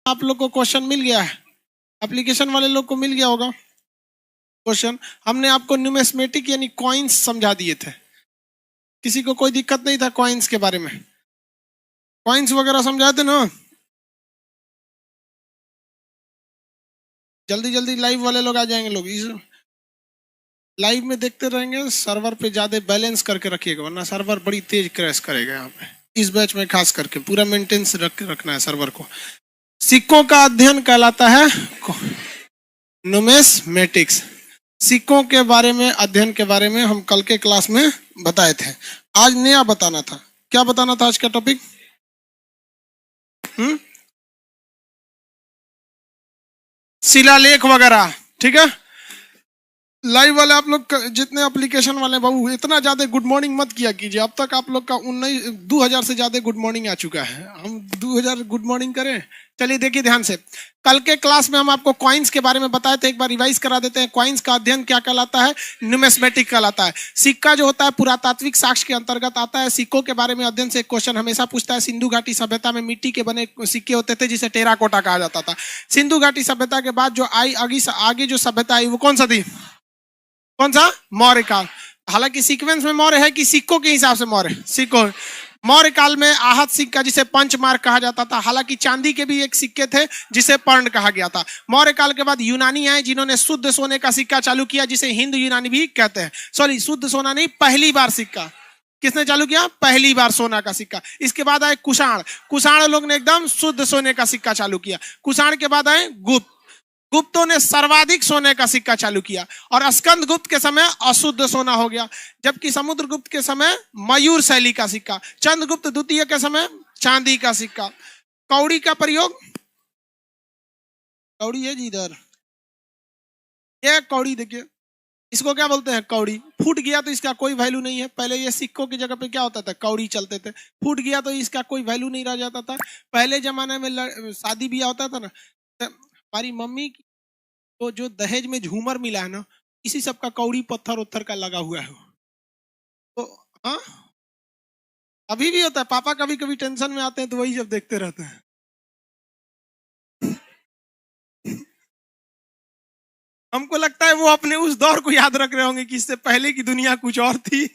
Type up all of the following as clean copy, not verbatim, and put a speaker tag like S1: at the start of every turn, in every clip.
S1: आप लोग को क्वेश्चन मिल गया है, एप्लीकेशन वाले लोग को मिल गया होगा क्वेश्चन। हमने आपको न्यूमेस्मेटिक यानी कॉइन्स समझा दिए थे, किसी को कोई दिक्कत नहीं था कॉइन्स के बारे में? कॉइन्स वगैरह समझाते ना? जल्दी जल्दी लाइव वाले लोग आ जाएंगे। लोग इस लाइव में देखते रहेंगे, सर्वर पे ज्यादा बैलेंस करके रखिएगा वरना सर्वर बड़ी तेज क्रैश करेगा। यहाँ पे इस बैच में खास करके पूरा मेंटेनेंस रखना है सर्वर को। सिक्कों का अध्ययन कहलाता है न्यूमेस्मेटिक्स। सिक्कों के बारे में अध्ययन के बारे में हम कल के क्लास में बताए थे। आज नया बताना था। क्या बताना था आज का टॉपिक? शिलालेख वगैरह। ठीक है, लाइव वाले आप लोग जितने एप्लीकेशन वाले बाबू इतना ज्यादा गुड मॉर्निंग मत किया कीजिए। अब तक आप लोग का 2000 से ज्यादा गुड मॉर्निंग आ चुका है, हम 2000 गुड मॉर्निंग करें? चलिए देखिए ध्यान से, कल के क्लास में हम आपको कॉइन्स के बारे में बताए थे, एक बार रिवाइज करा देते हैं। कॉइन्स का अध्ययन क्या कहलाता है? न्यूमेस्मेटिक कहलाता है। सिक्का जो होता है पुरातात्विक साक्ष्य के अंतर्गत आता है। सिक्कों के बारे में अध्ययन से एक क्वेश्चन हमेशा पूछता है। सिंधु घाटी सभ्यता में मिट्टी के बने सिक्के होते थे जिसे टेराकोटा कहा जाता था। सिंधु घाटी सभ्यता के बाद जो आई आगे जो सभ्यता आई वो कौन सा थी? कौन सा? मौर्य काल। हालांकि सीक्वेंस में मौर्य है कि सिक्कों के हिसाब से मौर्य? सिक्कों। मौर्य काल में आहत सिक्का जिसे पंचमार्क कहा जाता था। हालांकि चांदी के भी एक सिक्के थे जिसे पर्ण कहा गया था। मौर्य काल के बाद यूनानी आए जिन्होंने शुद्ध सोने का सिक्का चालू किया जिसे हिंद यूनानी भी कहते हैं। सॉरी, शुद्ध सोना नहीं, पहली बार सिक्का किसने चालू किया? पहली बार सोना का सिक्का। इसके बाद आए कुषाण। कुषाण लोग ने एकदम शुद्ध सोने का सिक्का चालू किया। कुषाण के बाद आए गुप्त। गुप्तों ने सर्वाधिक सोने का सिक्का चालू किया और स्कंद गुप्त के समय अशुद्ध सोना हो गया। जबकि समुद्रगुप्त के समय मयूर शैली का सिक्का। चंद्रगुप्त द्वितीय के समय चांदी का सिक्का। कौड़ी का प्रयोग, कौड़ी है जी इधर, ये कौड़ी देखिए, इसको क्या बोलते हैं? कौड़ी। फूट गया तो इसका कोई वैल्यू नहीं है। पहले ये सिक्कों की जगह पे क्या होता था? कौड़ी चलते थे। फूट गया तो इसका कोई वैल्यू नहीं रह जाता था। पहले जमाने में शादी ब्याह होता था ना, हमारी मम्मी तो जो दहेज में झूमर मिला है ना, इसी सब का कौड़ी पत्थर उत्थर का लगा हुआ है। तो हाँ, अभी भी होता है। पापा कभी कभी टेंशन में आते हैं तो वही सब देखते रहते हैं। हमको लगता है वो अपने उस दौर को याद रख रहे होंगे कि इससे पहले की दुनिया कुछ और थी,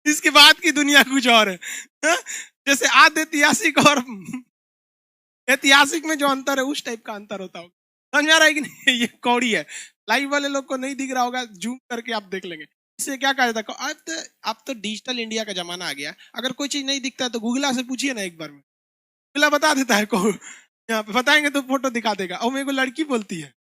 S1: इसके बाद की दुनिया कुछ और है। जैसे आद ऐतिहासिक और ऐतिहासिक में जो अंतर है उस टाइप का अंतर होता होगा। समझ में आ रहा है कि नहीं? ये कौड़ी है। लाइव वाले लोग को नहीं दिख रहा होगा, जूम करके आप देख लेंगे। इससे क्या कहा जाता है? अब तो डिजिटल इंडिया का जमाना आ गया। अगर कोई चीज नहीं दिखता है तो गूगला से पूछिए ना एक बार में, गूगला बता देता है। को यहाँ पे बताएंगे तो फोटो दिखा देगा। और मेरे को लड़की बोलती है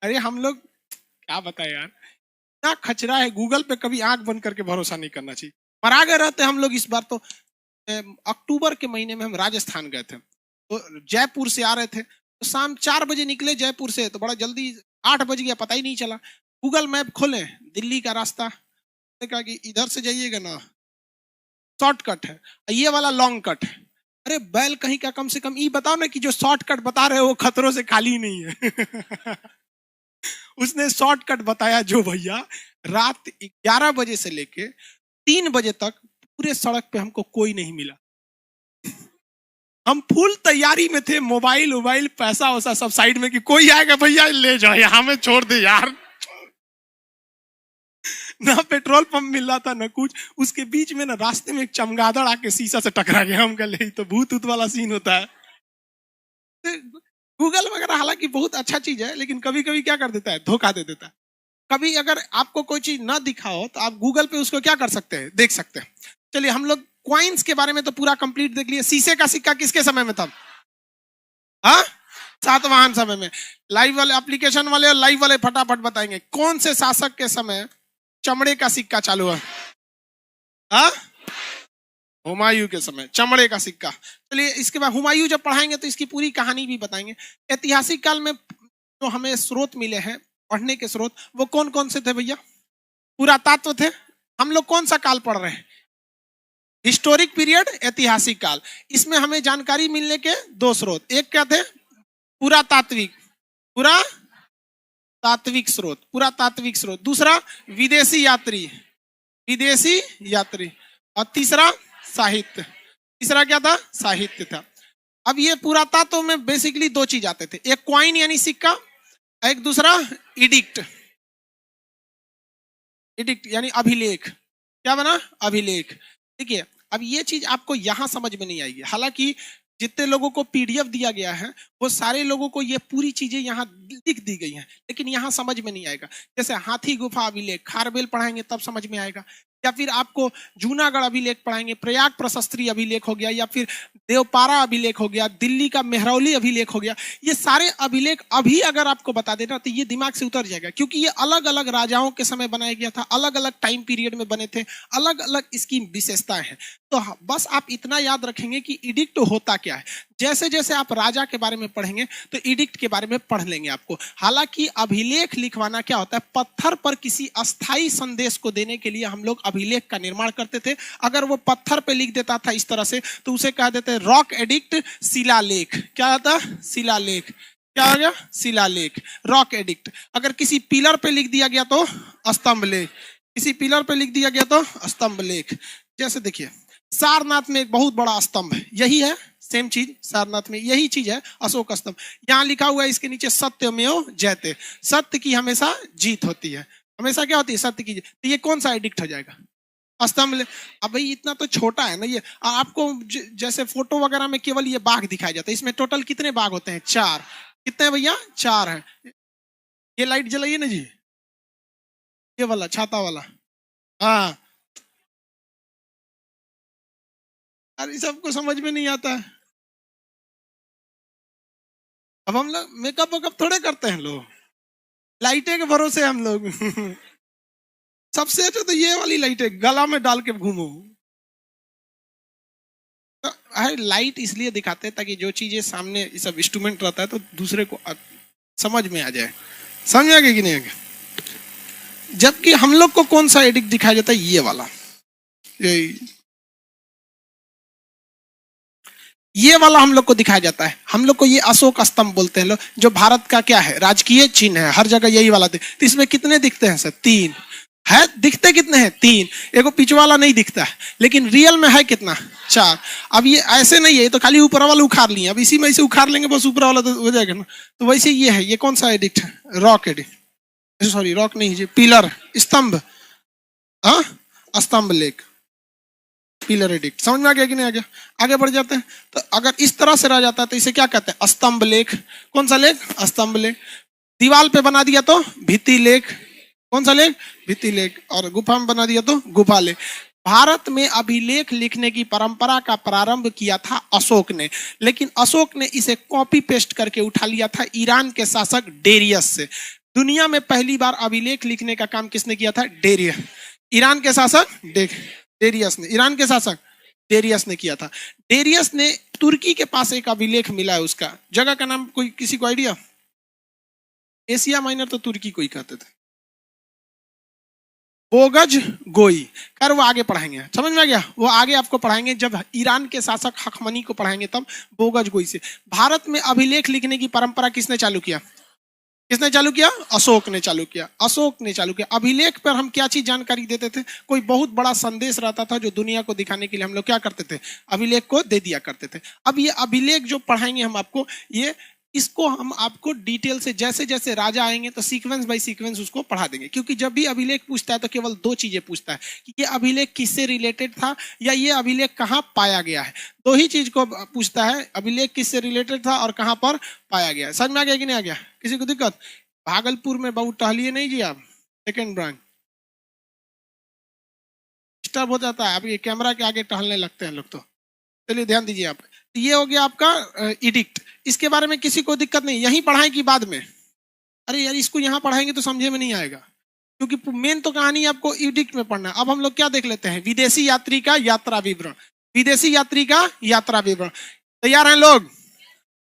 S1: अरे हम लोग क्या बताए यार, इतना खचरा है। गूगल पे कभी आंख बंद करके भरोसा नहीं करना चाहिए। पर आगे रहते हम लोग। इस बार तो अक्टूबर के महीने में हम राजस्थान गए थे, तो जयपुर से आ रहे थे, तो शाम 4 बजे निकले जयपुर से, तो बड़ा जल्दी 8 बज गया, पता ही नहीं चला। गूगल मैप खोले, दिल्ली का रास्ता, कहा कि इधर से जाइएगा ना, शॉर्टकट है, ये वाला लॉन्ग कट है। अरे बैल कहीं का, कम से कम ये बताओ ना कि जो शॉर्टकट बता रहे हो वो खतरों से खाली नहीं है। उसने शॉर्टकट बताया जो भैया, रात 11 बजे से लेके 3 बजे तक पूरे सड़क पे हमको कोई नहीं मिला। हम फुल तैयारी में थे, मोबाइल वोबाइल पैसा वैसा सब साइड में कि कोई आएगा भैया ले जाओ, यहाँ में छोड़ दे यार। ना पेट्रोल पंप मिल रहा था ना कुछ। उसके बीच में ना रास्ते में एक चमगादड़ आके शीशा से टकरा गया। हम कह तो भूत उत वाला सीन होता है। गूगल वगैरह हालांकि बहुत अच्छा चीज है, लेकिन कभी कभी क्या कर देता है? धोखा दे देता है। कभी अगर आपको कोई चीज ना दिखा हो तो आप गूगल पे उसको क्या कर सकते हैं? देख सकते हैं। चलिए, हम लोग क्वाइंस के बारे में तो पूरा कंप्लीट देख लिए। शीशे का सिक्का किसके समय में था? हाँ, सातवाहन समय में। लाइव वाले एप्लीकेशन वाले और लाइव वाले फटाफट बताएंगे कौन से शासक के समय चमड़े का सिक्का चालू है? हाँ, हुमायूं के समय चमड़े का सिक्का। चलिए, इसके बाद हुमायूं जब पढ़ाएंगे तो इसकी पूरी कहानी भी बताएंगे। ऐतिहासिक काल में जो हमें स्रोत मिले हैं पढ़ने के स्रोत, वो कौन कौन से थे भैया? पुरातत्व थे। हम लोग कौन सा काल पढ़ रहे हैं? हिस्टोरिक पीरियड, ऐतिहासिक काल। इसमें हमें जानकारी मिलने के 2 स्रोत, एक क्या थे? पुरातात्विक स्रोत, पुरातात्विक स्रोत। दूसरा विदेशी यात्री, और तीसरा साहित्य। तीसरा क्या था? साहित्य था। अब ये पुरातत्व में बेसिकली दो चीज आते थे, एक क्वाइन यानी सिक्का, एक दूसरा इडिक्ट। इडिक्ट यानी अभिलेख। क्या बना? अभिलेख। देखिए अब ये चीज आपको यहां समझ में नहीं आएगी, हालांकि जितने लोगों को पीडीएफ दिया गया है वो सारे लोगों को ये पूरी चीजें यहाँ लिख दी गई हैं, लेकिन यहाँ समझ में नहीं आएगा। जैसे हाथी गुफा अभिलेख, खारबेल पढ़ाएंगे तब समझ में आएगा, या फिर आपको जूनागढ़ अभिलेख पढ़ाएंगे, प्रयाग प्रशस्त्री अभिलेख हो गया, या फिर देवपारा अभिलेख हो गया, दिल्ली का मेहरौली अभिलेख हो गया। ये सारे अभिलेख अभी अगर आपको बता देना तो ये दिमाग से उतर जाएगा, क्योंकि ये अलग अलग राजाओं के समय बनाया गया था, अलग अलग टाइम पीरियड में बने थे, अलग अलग इसकी विशेषताएं हैं। तो बस आप इतना याद रखेंगे कि इडिक्ट होता क्या है। जैसे जैसे आप राजा के बारे में पढ़ेंगे तो इडिक्ट के बारे में पढ़ लेंगे आपको। हालांकि अभिलेख लिखवाना क्या होता है? पत्थर पर किसी अस्थाई संदेश को देने के लिए हम लोग अभिलेख का निर्माण करते थे। अगर वो पत्थर पे लिख देता था इस तरह से तो उसे कह देते रॉक एडिक्ट, शिलालेख। क्या होता? शिलालेख। क्या हो गया? शिलालेख, रॉक एडिक्ट। अगर किसी पिलर पे लिख दिया गया तो स्तंभ लेख, किसी पिलर पे लिख दिया गया तो स्तंभ लेख। जैसे देखिए सारनाथ में एक बहुत बड़ा स्तंभ है, यही है सेम चीज, सारनाथ में यही चीज है, अशोक स्तंभ। यहाँ लिखा हुआ है इसके नीचे सत्यमेव जयते, सत्य की हमेशा जीत होती है। हमेशा क्या होती है? सत्य की जीत। तो ये कौन सा एडिक्ट हो जाएगा? स्तंभ ले। अब भाई इतना तो छोटा है ना ये, आपको जैसे फोटो वगैरह में केवल ये बाघ दिखाया जाता है, इसमें टोटल कितने बाघ होते हैं? 4। कितने भैया? 4 है। ये लाइट जलाइए ना जी, ये वाला छाता वाला। हाँ, अरे सबको समझ में नहीं आता है। अब हम लोग मेकअप वेकअप थोड़े करते हैं, लोग लाइटें के भरोसे हम लोग सबसे अच्छा तो ये वाली लाइटें गला में डाल के घूमो। तो लाइट इसलिए दिखाते हैं ताकि जो चीजें सामने सब इंस्ट्रूमेंट रहता है तो दूसरे को समझ में आ जाए। समझ आ गया कि नहीं आ गया? जबकि हम लोग को कौन सा एडिक्ट दिखाया जाता है? ये वाला, ये वाला हम लोग को दिखाया जाता है। हम लोग को ये अशोक स्तंभ बोलते हैं लोग, जो भारत का क्या है? राजकीय चिन्ह है, हर जगह यही वाला तो इसमें कितने दिखते हैं सर? 3 है। दिखते कितने हैं? 3। एगो पीछे वाला नहीं दिखता है, लेकिन रियल में है कितना? 4। अब ये ऐसे नहीं है, ये तो खाली ऊपर वाला उखाड़ लिए, अब इसी में इसे उखाड़ लेंगे बस, ऊपर वाला तो हो जाएगा ना। तो वैसे ये है, ये कौन सा एडिक्ट है? रॉक एडिक्ट, सॉरी रॉक नहीं, पिलर, स्तंभ, हाँ स्तंभ लेख, पिलर एडिक्ट। समझ में आ गया कि नहीं आ गया? आगे बढ़ जाते हैं। तो अगर इस तरह से रह जाता है तो इसे क्या कहते हैं? स्तंभ लेख। कौन सा लेख? स्तंभ लेख। दीवाल पे बना दिया तो भित्ति लेख। कौन सा लेख? भित्ति लेख। और गुफा में बना दिया तो गुफा लेख। भारत में अभिलेख लिखने की परंपरा का प्रारंभ किया था अशोक ने, लेकिन अशोक ने इसे कॉपी पेस्ट करके उठा लिया था ईरान के शासक डेरियस से। दुनिया में पहली बार अभिलेख लिखने का काम किसने किया था? डेरियस। ईरान के शासक डेरियस ने, ईरान के शासक डेरियस ने किया था। डेरियस ने, तुर्की के पास एक अभिलेख मिला है, उसका जगह का नाम कोई किसी को आइडिया? एशिया माइनर तो तुर्की को ही कहते थे। बोगज गोई। कर वो आगे पढ़ाएंगे, समझ में आ गया? वो आगे आपको पढ़ाएंगे जब ईरान के शासक हखमनी को पढ़ाएंगे तब। बोगज गोई से भारत में अभिलेख लिखने की परंपरा किसने चालू किया? किसने चालू किया? अशोक ने चालू किया। अशोक ने चालू किया। अभिलेख पर हम क्या चीज जानकारी देते थे? कोई बहुत बड़ा संदेश रहता था जो दुनिया को दिखाने के लिए हम लोग क्या करते थे? अभिलेख को दे दिया करते थे। अब ये अभिलेख जो पढ़ाएंगे हम आपको, ये इसको हम आपको डिटेल से जैसे जैसे राजा आएंगे तो सीक्वेंस बाय सीक्वेंस उसको पढ़ा देंगे, क्योंकि जब भी अभिलेख पूछता है तो केवल 2 चीजें पूछता है कि ये अभिलेख किससे रिलेटेड था या ये अभिलेख कहाँ पाया गया है। 2 ही चीज को पूछता है, अभिलेख किससे रिलेटेड था और कहाँ पर पाया गया है। समझ में आ गया कि नहीं आ गया? किसी को दिक्कत? भागलपुर में बहुत टहलिए नहीं जी आप, सेकेंड ब्रांच डिस्टर्ब हो जाता है, आप ये कैमरा के आगे टहलने लगते हैं लोग। तो चलिए ध्यान दीजिए आप। ये हो गया आपका इडिक्ट। इसके बारे में किसी को दिक्कत नहीं? यहीं पढ़ाएं कि बाद में? अरे यार इसको यहाँ पढ़ाएंगे तो समझे में नहीं आएगा, क्योंकि मेन तो कहानी आपको इडिक्ट में पढ़ना है। अब हम लोग क्या देख लेते हैं? विदेशी यात्री का यात्रा विवरण। विदेशी यात्री का यात्रा विवरण। तैयार हैं लोग?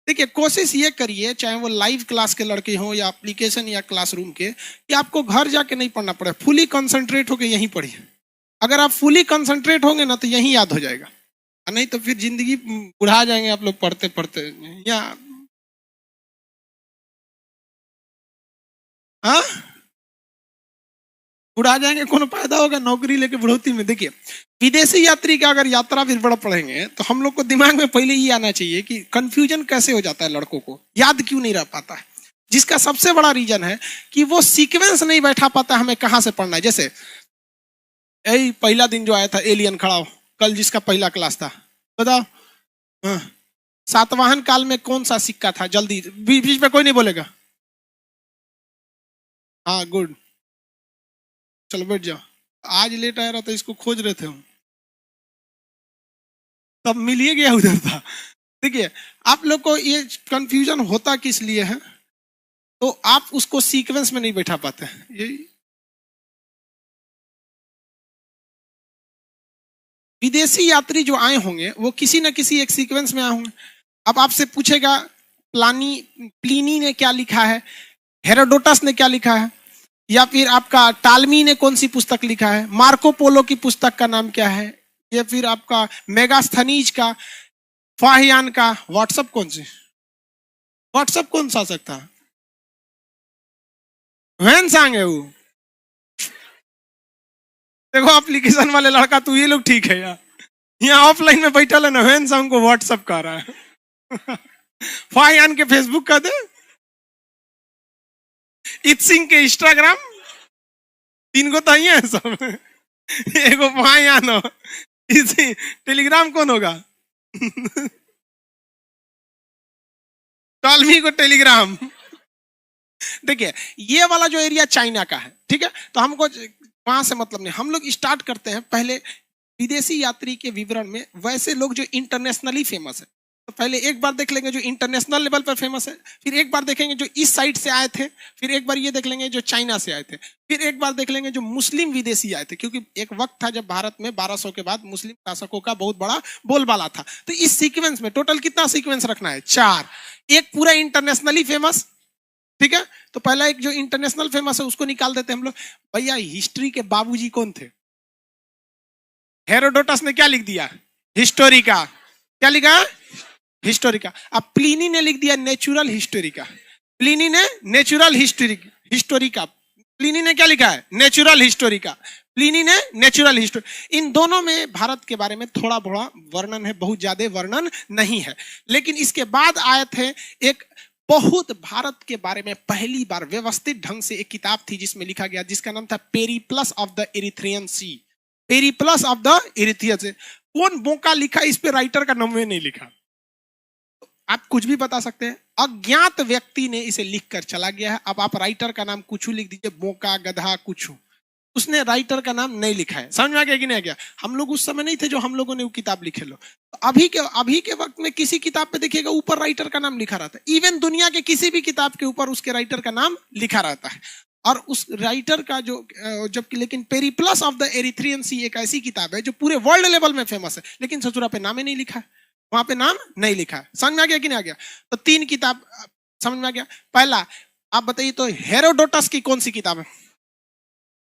S1: देखिए कोशिश ये करिए, चाहे वो लाइव क्लास के लड़के हों या एप्लीकेशन या क्लासरूम के, कि आपको घर जाके नहीं पढ़ना पड़े, फुली कंसंट्रेट होके यहीं पढ़िए। अगर आप फुली कंसंट्रेट होंगे ना तो यहीं याद हो जाएगा, नहीं तो फिर जिंदगी बुढ़ा जाएंगे आप लोग पढ़ते पढ़ते। या हाँ उड़ा जाएंगे, कौन फायदा होगा नौकरी लेके बुढ़ौती में। देखिए विदेशी यात्री का अगर यात्रा फिर बड़ा पढ़ेंगे तो हम लोग को दिमाग में पहले ये आना चाहिए कि कंफ्यूजन कैसे हो जाता है, लड़कों को याद क्यों नहीं रह पाता है। जिसका सबसे बड़ा रीजन है कि वो सीक्वेंस नहीं बैठा पाता, हमें कहां से पढ़ना है। जैसे यही पहला दिन जो आया था एलियन खड़ा हो, कल जिसका पहला क्लास था, बताओ। हाँ, सातवाहन काल में कौन सा सिक्का था? जल्दी, बीच में कोई नहीं बोलेगा। हाँ गुड, चलो बैठ जाओ। आज लेट आया रहा था, इसको खोज रहे थे हम, तब मिल ही गया उधर था। देखिए आप लोग को ये कंफ्यूजन होता किस लिए है, तो आप उसको सीक्वेंस में नहीं बैठा पाते। यही विदेशी यात्री जो आए होंगे वो किसी न किसी एक सीक्वेंस में आए होंगे। अब आपसे पूछेगा प्लीनी ने क्या लिखा है, हेरोडोटस ने क्या लिखा है, या फिर आपका टालमी ने कौन सी पुस्तक लिखा है, मार्को पोलो की पुस्तक का नाम क्या है, या फिर आपका मेगास्थनीज का, फाहियान का। व्हाट्सएप कौन सी, व्हाट्सएप कौन सा सकता है? वैन सांग है वो। देखो एप्लीकेशन वाले लड़का, तू ये लोग ठीक है यार, यहाँ ऑफलाइन में बैठा है ना, वैन सांग को व्हाट्सएप कर रहा है। फाहियान के फेसबुक का दे, इत सिंह के इंस्टाग्राम, तीन को तो ही है सब। एगो फाहियान हो, इसी टेलीग्राम कौन होगा? टालमी को टेलीग्राम। देखिए ये वाला जो एरिया चाइना का है, ठीक है, तो हमको वहां से मतलब नहीं। हम लोग स्टार्ट करते हैं पहले विदेशी यात्री के विवरण में, वैसे लोग जो इंटरनेशनली फेमस है। तो पहले एक बार देख लेंगे जो इंटरनेशनल लेवल पर फेमस है, फिर एक बार देखेंगे जो इस साइड से आए थे, फिर एक बार ये देख लेंगे जो चाइना से आए थे, फिर एक बार देख लेंगे जो मुस्लिम विदेशी आए थे, क्योंकि एक वक्त था जब भारत में 1200 के बाद मुस्लिम शासकों का बहुत बड़ा बोलबाला था। तो इस सीक्वेंस में टोटल कितना सीक्वेंस रखना है? 4। एक पूरा इंटरनेशनली फेमस, ठीक है, तो पहला एक जो इंटरनेशनल फेमस है उसको निकाल देते हैं हम लोग। भैया हिस्ट्री के बाबूजी कौन थे? हेरोडोटस ने क्या लिख दिया? हिस्टोरिका। क्या लिखा? हिस्टोरिका। अब प्लिनी ने लिख दिया नेचुरल हिस्टोरिका। प्लिनी ने नेचुरल हिस्टोरिका। प्लिनी ने क्या लिखा है? Natural Historica. प्लिनी ने नेचुरल हिस्टोरी। इन दोनों में भारत के बारे में थोड़ा बड़ा वर्णन है, बहुत ज्यादा वर्णन नहीं है। लेकिन इसके बाद आए थे एक बहुत भारत के बारे में पहली बार व्यवस्थित ढंग से एक किताब थी जिसमें लिखा गया, जिसका नाम था Periplus of the Erythraean Sea. Periplus of the Erythraean Sea. कौन बोका लिखा, इस पे राइटर का नाम नहीं लिखा। आप कुछ भी बता सकते हैं, अज्ञात व्यक्ति ने इसे लिखकर चला गया है। अब आप राइटर का नाम कुछ लिख दीजिए, बोका, गधा, कुछ, उसने राइटर का नाम नहीं लिखा है। समझ में आ गया कि नहीं आ गया? हम लोग उस समय नहीं थे जो हम लोगों ने वो किताब लिखे लो। तो अभी के वक्त में किसी किताब पे देखिएगा ऊपर राइटर का नाम लिखा रहता है। इवन दुनिया के किसी भी किताब के ऊपर उसके राइटर का नाम लिखा रहता है। और उस राइटर का जो जबकि लेकिन पेरिप्लस ऑफ द एरिथ्रियन सी एक ऐसी किताब है जो पूरे वर्ल्ड लेवल में फेमस है, लेकिन ससुरा पे नाम ही नहीं लिखा है, वहां पे नाम नहीं लिखा है। समझ में आ गया कि नहीं आ गया? तो 3 किताब समझ में आ गया। पहला आप बताइए तो हेरोडोटस की कौन सी किताब है?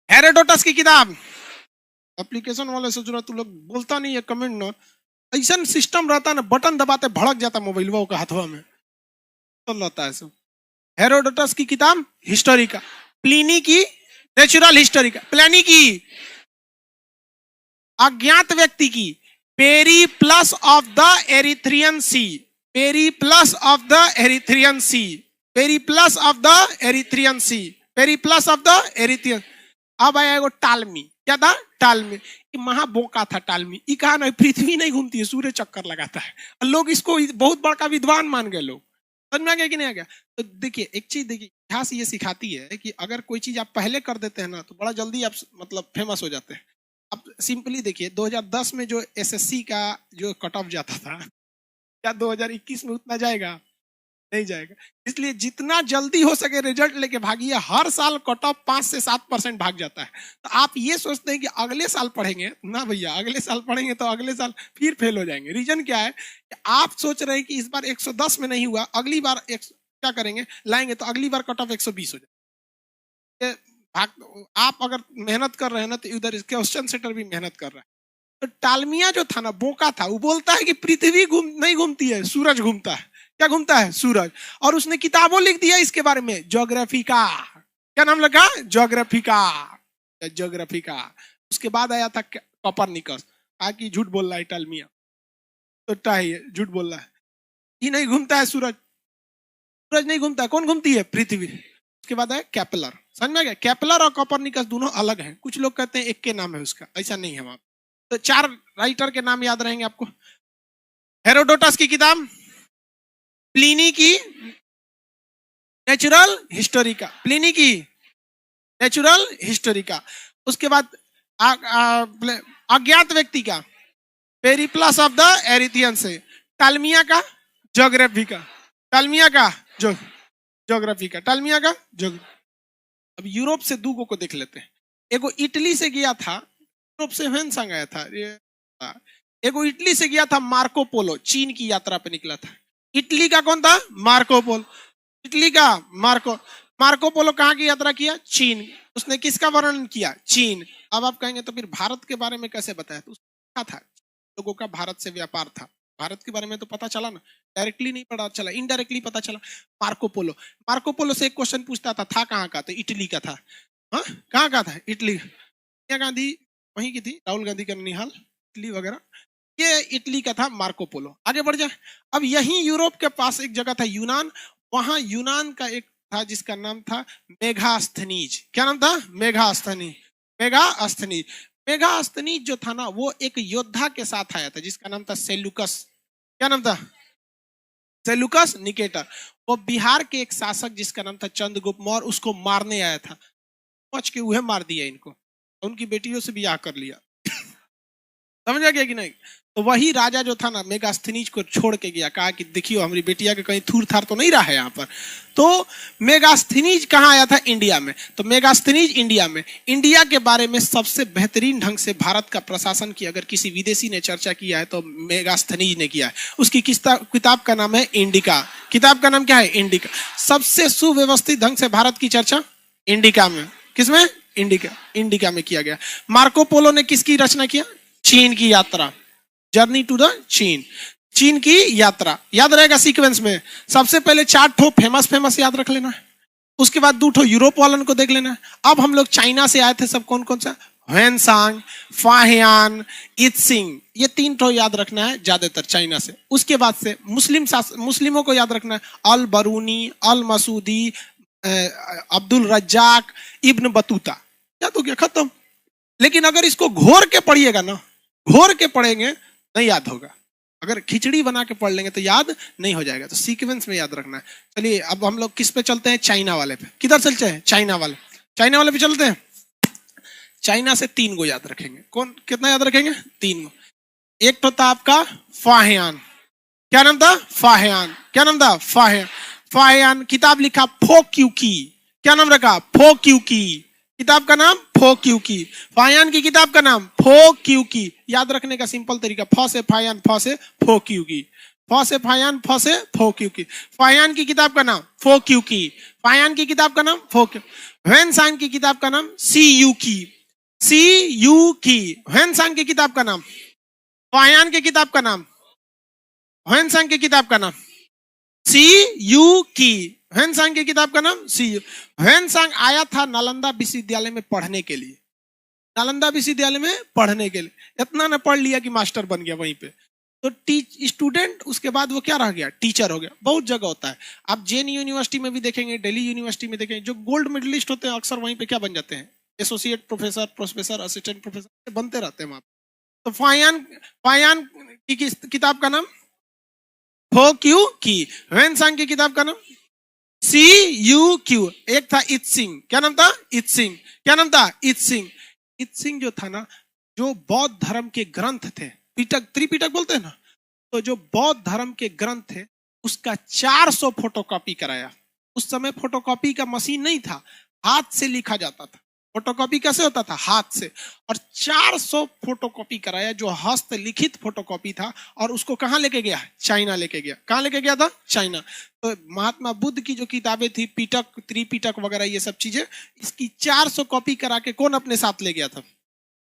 S1: हेरोडोटस की किताब। एप्लीकेशन वाले से जुड़ा, तू लोग बोलता नहीं है कमेंट ना, ऐसा सिस्टम रहता ना, बटन दबाते भड़क जाता मोबाइल का हाथवा में, तो रहता है सब। हेरोडोटस की किताब हिस्टोरिका, प्लिनी की नेचुरल हिस्टोरिका, प्लिनी की अज्ञात व्यक्ति की Periplus of the Erythraean C. Periplus of the Erythraean C. Periplus of the Erythraean C. Periplus of the Erythraean. अब आया वो टालमी। क्या था? टालमी। महाबोका था टालमी। ये कहा ना, पृथ्वी नहीं घूमती है, सूर्य चक्कर लगाता है। लोग इसको बहुत बड़ा विद्वान मान गए लोग। समझ में आ गया कि नहीं आ गया? तो देखिए एक चीज, देखिए इतिहास ये सिखाती है कि अगर कोई चीज आप पहले कर देते हैं ना तो बड़ा जल्दी आप मतलब फेमस हो जाते हैं। अब सिंपली देखिए 2010 में जो एसएससी का जो कट ऑफ जाता था, क्या 2021 में उतना जाएगा? नहीं जाएगा। इसलिए जितना जल्दी हो सके रिजल्ट लेके भागिए। हर साल कट ऑफ 5 से 7% भाग जाता है। तो आप ये सोचते हैं कि अगले साल पढ़ेंगे ना, भैया अगले साल पढ़ेंगे तो अगले साल फिर फेल हो जाएंगे। रीजन क्या है? आप सोच रहे हैं कि इस बार 110 में नहीं हुआ, अगली बार क्या करेंगे, लाएंगे तो अगली बार कट ऑफ 120 हो जाए। आप अगर मेहनत कर रहे हैं ना तो इधर क्वेश्चन सेटर भी मेहनत कर रहा है। तो टालमिया जो था ना, बोका था, वो बोलता है कि पृथ्वी नहीं घूमती है, सूरज घूमता है। क्या घूमता है? सूरज। और उसने किताबों लिख दिया इसके बारे में, ज्योग्राफी का। क्या नाम लगा? ज्योग्राफी का। ज्योग्राफी का। उसके बाद आया था कोपरनिकस, आके झूठ बोल रहा है टालमिया, तो टाही है, झूठ बोल रहा है, ये नहीं घूमता है सूरज, सूरज नहीं घूमता है, कौन घूमती है? पृथ्वी। उसके बाद है केपलर, समझ में गया? केपलर और कोपरनिकस दोनों अलग हैं, कुछ लोग कहते हैं एक के नाम है उसका, ऐसा नहीं है वहां। तो 4 राइटर के नाम याद रहेंगे आपको। हेरोडोटस की किताब, प्लिनी की नेचुरल हिस्टोरिका, प्लिनी की नेचुरल हिस्टोरिका। उसके बाद अज्ञात व्यक्ति का पेरिप्लस ऑफ द एरिथियन से, टालमिया का ज्योग्राफी का, टालमिया का ज्योग्राफी का, टालमिया का अब यूरोप से 2 को देख लेते हैं। एगो इटली से गया था, यूरोप से हेनसांग आया था, एगो इटली से गया था मार्को पोलो, चीन की यात्रा पे निकला था। इटली का कौन था? Marco Polo. इटली का मार्को पोलो कहाँ की यात्रा किया? चीन। उसने किसका वर्णन किया? चीन। अब आप कहेंगे तो फिर भारत के बारे में कैसे बताया? तो क्या था? लोगों का भारत से व्यापार था, भारत के बारे में तो पता चला ना, डायरेक्टली नहीं पता चला, इनडायरेक्टली पता चला। मार्को पोलो से एक क्वेश्चन पूछता था कहाँ का? तो इटली का था। हाँ, कहाँ का था? इटली। सोनिया गांधी वहीं की थी, राहुल गांधी का ननिहाल, इटली वगैरह, ये इटली का था मार्को पोलो। आगे बढ़ जाए। अब यही यूरोप के पास एक जगह था यूनान, वहां यूनान का एक था जिसका नाम था मेगास्थनीज। क्या नाम था? मेगास्थनीज जो था ना, वो एक योद्धा के साथ आया था जिसका नाम था सेलुकस। क्या नाम था? Seleucus Nicator. वो बिहार के एक शासक जिसका नाम था चंद्रगुप्त मौर्य, उसको मारने आया था, पहुंच के उन्हें मार दिया इनको, उनकी बेटियों से ब्याह कर लिया। समझ आ गया कि नहीं? तो वही राजा जो था ना, मेगास्थनीज को छोड़ के गया, कहा कि देखियो हमारी बेटिया के कहीं थूर थार तो नहीं रहा है यहाँ पर। तो मेगास्थनीज कहाँ आया था? इंडिया में। तो मेगास्थनीज इंडिया में, इंडिया के बारे में सबसे बेहतरीन ढंग से भारत का प्रशासन की अगर किसी विदेशी ने चर्चा किया है तो मेगास्थनीज ने किया है। उसकी किताब का नाम है इंडिका। किताब का नाम क्या है? इंडिका। सबसे सुव्यवस्थित ढंग से भारत की चर्चा इंडिका में, किसमें? इंडिका में किया गया। मार्को पोलो ने किसकी रचना किया? चीन की यात्रा, जर्नी टू द चीन की यात्रा। याद रहेगा सीक्वेंस में, सबसे पहले 4 ठो फेमस याद रख लेना है, उसके बाद 2 ठो यूरोप वालन को देख लेना है। अब हम लोग चाइना से आए थे, सब कौन कौन सा? ह्वेनसांग, फाहियान, इत्सिंग, ये 3 ठो याद रखना है ज्यादातर चाइना से। उसके बाद से मुस्लिमों को याद रखना है, अल बरूनी, अल मसूदी, अब्दुल रज्जाक, इब्न बतूता। याद हो गया, खत्म। लेकिन अगर इसको घोर के पढ़िएगा ना, घोर के पढ़ेंगे नहीं याद होगा, अगर खिचड़ी बना के पढ़ लेंगे तो याद नहीं हो जाएगा। तो सीक्वेंस में याद रखना है। चलिए अब हम लोग किस पे चलते हैं? चाइना वाले पे। किधर चलते हैं? चाइना वाले पे चलते हैं। चाइना से 3 गो याद रखेंगे। कौन कितना याद रखेंगे? 3 गो। एक तो था आपका फाहियान। क्या नाम था? फाहियान। क्या नाम था? फाहियान। किताब लिखा फोक्यूकी। क्या नाम रखा? फोक्यूकी। किताब का नाम फोक्यूकी। फाहियान की किताब का नाम फोक्यूकी। याद रखने का सिंपल तरीका, फ से फाहियान, फ से फोक्यूकी, फ से फाहियान, फ से फोक्यूकी। फाहियान की किताब का नाम फोक्यूकी। फाहियान की किताब का नाम फोक्यूकी। ह्वेनसांग की किताब का नाम सीयूकी। ह्वेनसांग की किताब का नाम, फाहियान की किताब का नाम, ह्वेनसांग की किताब का नाम सीयूकी। ह्वेनसांग की किताब का नाम सीयू। ह्वेनसांग आया था नालंदा विश्वविद्यालय में पढ़ने के लिए, नालंदा विश्वविद्यालय में पढ़ने के लिए। इतना न पढ़ लिया कि मास्टर बन गया वहीं पे। तो स्टूडेंट, उसके बाद वो क्या रह गया? टीचर हो गया। बहुत जगह होता है, आप जेएनयू यूनिवर्सिटी में भी देखेंगे, दिल्ली यूनिवर्सिटी में देखेंगे, जो गोल्ड मेडलिस्ट होते हैं अक्सर वहीं पे क्या बन जाते हैं? एसोसिएट प्रोफेसर, असिस्टेंट प्रोफेसर बनते रहते हैं वहां। तो फाहियान की किताब का नाम फोक्यूकी। ह्वेनसांग की किताब का नाम सीयूक्यू। एक था इत्सिंग। क्या नाम था? इत्सिंग। क्या नाम था? इत्सिंग जो था ना, जो बौद्ध धर्म के ग्रंथ थे, त्रिपिटक बोलते हैं ना, तो जो बौद्ध धर्म के ग्रंथ थे उसका 400 फोटोकॉपी कराया। उस समय फोटोकॉपी का मशीन नहीं था, हाथ से लिखा जाता था। फोटोकॉपी कैसे होता था? हाथ से। और 400 फोटोकॉपी कराया, जो हस्तलिखित फोटोकॉपी था, और उसको कहां लेके गया? चाइना लेके गया। कहां लेके गया था? चाइना। तो महात्मा बुद्ध की जो किताबें थी, पिटक, त्रिपिटक वगैरह, ये सब चीजें, इसकी 400 कॉपी करा के कौन अपने साथ ले गया था?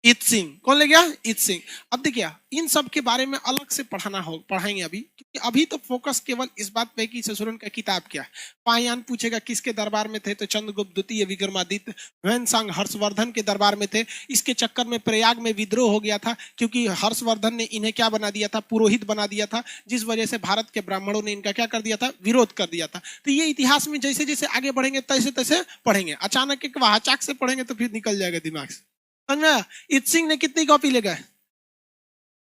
S1: इत सिंह, कौन ले गया? इत सिंह। अब देखिए इन सब के बारे में अलग से पढ़ाएंगे अभी, क्योंकि अभी तो फोकस केवल इस बात पे कि ससुरन का किताब क्या है। पायान पूछेगा किसके दरबार में थे, तो चंद्रगुप्त द्वितीय विक्रमादित्य। ह्वेनसांग हर्षवर्धन के दरबार में थे। इसके चक्कर में प्रयाग में विद्रोह हो गया था, क्योंकि हर्षवर्धन ने इन्हें क्या बना दिया था? पुरोहित बना दिया था, जिस वजह से भारत के ब्राह्मणों ने इनका क्या कर दिया था? विरोध कर दिया था। तो ये इतिहास में जैसे जैसे आगे बढ़ेंगे तैसे तैसे पढ़ेंगे, अचानक एक वाहचाक से पढ़ेंगे तो फिर निकल जाएगा दिमाग से। समझ में? इत सिंह ने कितनी कॉपी ले गए?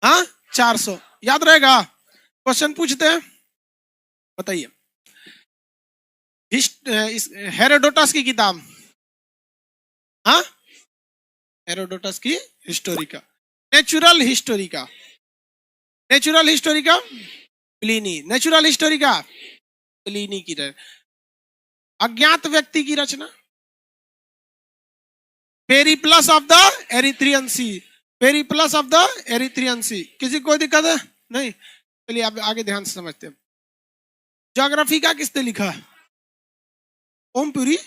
S1: हाँ, 400। याद रहेगा? क्वेश्चन पूछते हैं, बताइए। हेरोडोटस की किताब, हाँ, हेरोडोटस की हिस्टोरी का, नेचुरल हिस्टोरी का, नेचुरल हिस्टोरी का प्लिनी, नेचुरल हिस्टोरी का प्लिनी की अज्ञात व्यक्ति की रचना, Periplus of the Erythraean C, Periplus of the Erythraean Sea. किसी को दिक्कत है? नहीं, चलिए आप आगे ध्यान से समझते हैं। ज्योग्राफी का किसने लिखा? ओमपुरी,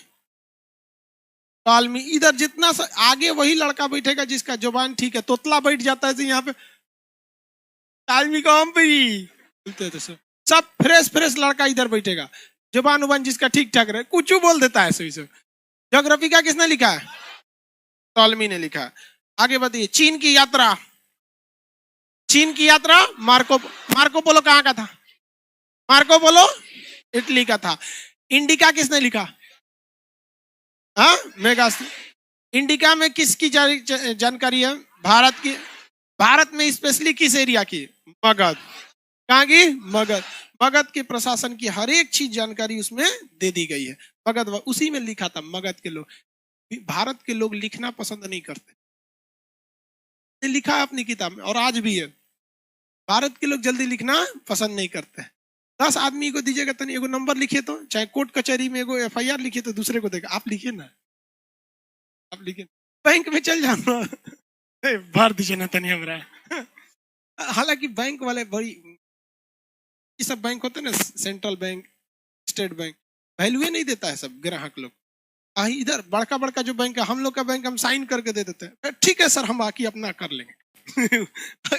S1: टालमी। इधर जितना आगे वही लड़का बैठेगा जिसका जुबान ठीक है, तोतला बैठ जाता है यहाँ पे, टालमी का ओमपुरी बोलते थे। सब फ्रेश फ्रेश लड़का इधर बैठेगा, जुबान उबान जिसका ठीक ठाक रहे, कुछ बोल देता है सही से। ज्योग्राफी का किसने लिखा है? टॉलमी ने लिखा है। आगे बताइए। चीन की यात्रा, चीन की यात्रा मार्को पोलो कहाँ का था? मार्को पोलो इटली का था। इंडिका किसने लिखा? हाँ, मेगास्थी। इंडिका में किसकी जानकारी है? भारत की। भारत में स्पेशली किस एरिया की? मगध। कहाँ की? मगध। मगध के प्रशासन की हर एक चीज जानकारी उसमें दे दी गई है। मगध उसी में लिखा था। मगध के लोग, भारत के लोग लिखना पसंद नहीं करते, ये लिखा है अपनी किताब में और आज भी है। भारत के लोग जल्दी लिखना पसंद नहीं करते। 10 आदमी को दीजिएगा तो एगो नंबर लिखिए, तो चाहे कोर्ट कचहरी में एगो FIR लिखिए तो दूसरे को देगा, आप लिखिए ना, आप लिखिए। बैंक में चल जाना, भर दीजिए ना तनी हमरा। हालांकि बैंक वाले बड़ी, ये सब बैंक होते ना, central bank, state bank, value नहीं देता है सब ग्राहक लोग। इधर बड़का बड़का जो बैंक है, हम लोग का बैंक हम साइन करके दे देते हैं, ठीक है सर हम बाकी अपना कर लेंगे।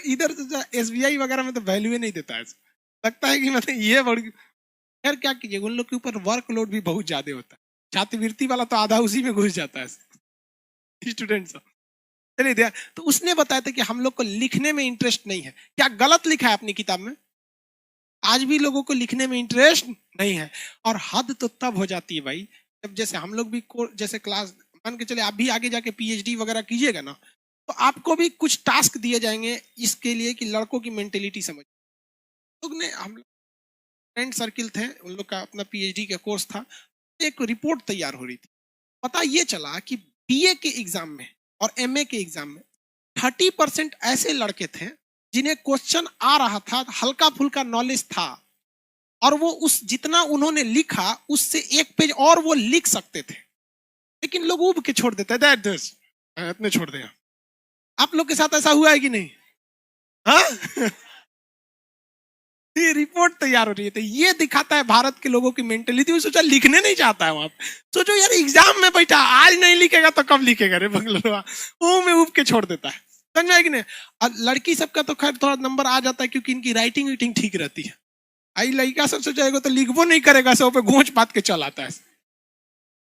S1: इधर तो SBI वगैरह में तो वैल्यू नहीं देता है, लगता है कि मतलब ये बड़ी। खैर क्या कीजिए, उन लोग के ऊपर वर्कलोड भी बहुत ज्यादा होता है, छात्रवृत्ति वाला तो आधा उसी में घुस जाता है स्टूडेंट्स। चलिए, तो उसने बताया था कि हम लोग को लिखने में इंटरेस्ट नहीं है। क्या गलत लिखा है अपनी किताब में? आज भी लोगों को लिखने में इंटरेस्ट नहीं है। और हद तो तब हो जाती है भाई, जब जैसे हम लोग भी जैसे क्लास, मान के चले आप भी आगे जाके PhD वगैरह कीजिएगा ना, तो आपको भी कुछ टास्क दिए जाएंगे इसके लिए कि लड़कों की मेंटेलिटी समझ। लोग ने, हम फ्रेंड सर्किल थे, उन लोग का अपना PhD का कोर्स था, एक रिपोर्ट तैयार हो रही थी। पता ये चला कि BA के एग्जाम में और MA के एग्जाम में 30% ऐसे लड़के थे जिन्हें क्वेश्चन आ रहा था, हल्का फुल्का नॉलेज था, और वो उस जितना उन्होंने लिखा उससे एक पेज और वो लिख सकते थे, लेकिन लोग उब के छोड़ देते हैं, इतने छोड़ दिया। आप लोग के साथ ऐसा हुआ है कि नहीं? हाँ। ये रिपोर्ट तैयार हो रही है, तो ये दिखाता है भारत के लोगों की मेंटेलिटी। सोचा लिखने नहीं चाहता है वहां, सोचो यार एग्जाम में बैठा, आज नहीं लिखेगा तो कब लिखेगा रे बंगलोर, वो में उब के छोड़ देता है। समझ में कि नहीं? और लड़की सबका तो खैर थोड़ा नंबर आ जाता है, क्योंकि इनकी राइटिंग वीटिंग ठीक रहती है। आई लड़का सब सोचेगा तो लिखबो नहीं करेगा, सब पे घोंच पात के चल आता है।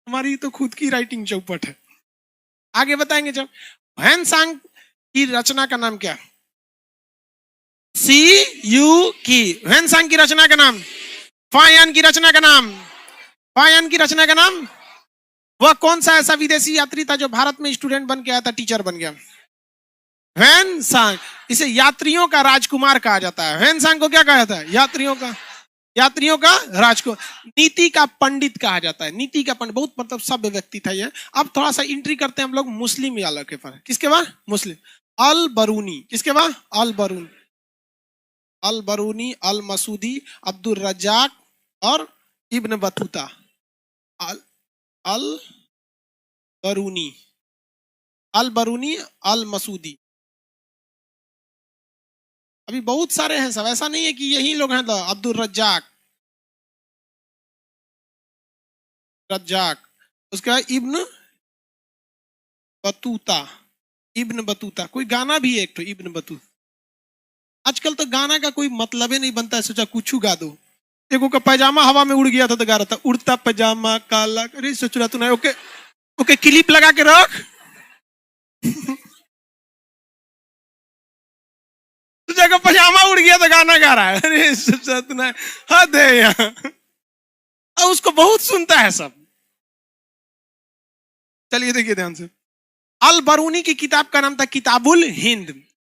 S1: हमारी तो खुद की राइटिंग चौपट है। आगे बताएंगे। जब ह्वेनसांग की रचना का नाम क्या? CU की। ह्वेनसांग की रचना का नाम? फायान की रचना का नाम? फायान की रचना का नाम? वह कौन सा ऐसा विदेशी यात्री था जो भारत में स्टूडेंट बन के आया था, टीचर बन गया? ह्वेनसांग। इसे यात्रियों का राजकुमार कहा जाता है। ह्वेनसांग को क्या कहा जाता है? यात्रियों का राजकुमार। नीति का पंडित कहा जाता है। नीति का पंडित, बहुत मतलब सभ्य व्यक्ति था ये। अब थोड़ा सा एंट्री करते हैं हम लोग मुस्लिम वालों के पर। किसके बाद? मुस्लिम। अल बरूनी। किसके बाद? अल बरूनी। अल बरूनी, अल मसूदी, अब्दुल रज्जाक और इब्न बतूता। अल बरूनी, अल बरूनी, अल मसूदी। अभी बहुत सारे हैं सब, ऐसा नहीं है कि यही लोग हैं। अब्दुल रज्जाक, उसका इब्न बतूता, इब्न बतूता, कोई गाना भी है एक तो इब्न बतूता। आजकल तो गाना का कोई मतलब ही नहीं बनता है, सोचा कुछ गा दो। देखो का पैजामा हवा में उड़ गया था तो गा रहा था उड़ता पैजामा काला, अरे सोच रहा तू ना, ओके ओके क्लिप लगा के रख। जगह पजामा उड़ गया तो गाना गा रहा है, अरे सोचा तू ना, हद है यहाँ। और उसको बहुत सुनता है सब। चलिए देखिए ध्यान से, अल बरूनी की किताब का नाम था किताबुल हिंद।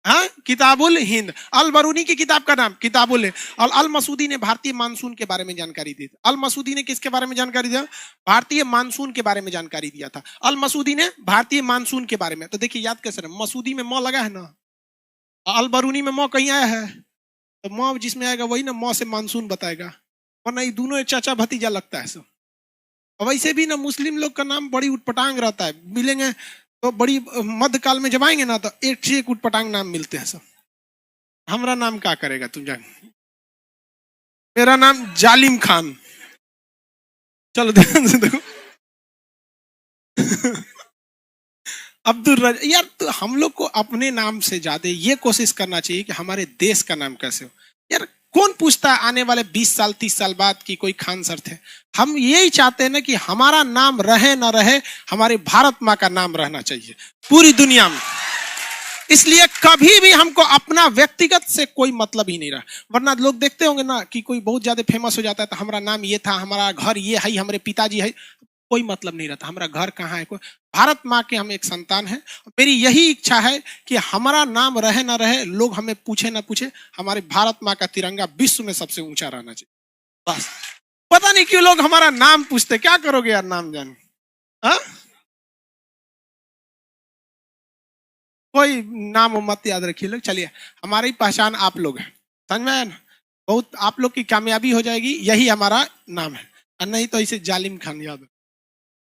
S1: हाँ, किताबुल हिंद, अल बरूनी की किताब का नाम किताबुल हिंद। और अल मसूदी ने भारतीय मानसून के बारे में जानकारी दी। अल मसूदी ने किसके बारे में जानकारी दिया? भारतीय मानसून के बारे में जानकारी दिया था। अल मसूदी ने भारतीय मानसून के बारे में। तो देखिए याद कैसे, मसूदी में म लगा है ना, अल बरूनी में म कहीं आया है, तो म जिसमें आएगा वही ना म से मानसून बताएगा, वरना ये दोनों चाचा भतीजा लगता है सब। वैसे भी ना मुस्लिम लोग का नाम बड़ी उटपटांग रहता है, मिलेंगे तो बड़ी मध्यकाल में जब आएंगे ना तो एक से एक उटपटांग नाम मिलते हैं सब। हमारा नाम क्या करेगा तुम जान, मेरा नाम जालिम खान। चलो ध्यान से देखो। अब्दुल रजा, यार तो हम लोग को अपने नाम से ज्यादा ये कोशिश करना चाहिए कि हमारे देश का नाम कैसे हो। यार कौन पूछता है आने वाले 20 साल 30 साल बाद कि कोई खान सर थे। हम यही चाहते हैं ना कि हमारा नाम रहे ना रहे, हमारे भारत माँ का नाम रहना चाहिए पूरी दुनिया में। इसलिए कभी भी हमको अपना व्यक्तिगत से कोई मतलब ही नहीं रहा। वरना लोग देखते होंगे ना कि कोई बहुत ज्यादा फेमस हो जाता है तो हमारा नाम ये था, हमारा घर ये है, हमारे पिताजी है, कोई मतलब नहीं रहता हमारा घर कहाँ है। कोई भारत माँ के हम एक संतान हैं। मेरी यही इच्छा है कि हमारा नाम रहे ना रहे, लोग हमें पूछे ना पूछे, हमारे भारत माँ का तिरंगा विश्व में सबसे ऊंचा रहना चाहिए बस। पता नहीं क्यों लोग हमारा नाम पूछते, क्या करोगे यार नाम जान। हाँ, कोई नाम मत याद रखिए लोग। चलिए, हमारी पहचान आप लोग हैं, समझ में आया ना? बहुत आप लोग की कामयाबी हो जाएगी, यही हमारा नाम है। और नहीं तो इसे जालिम खान याद।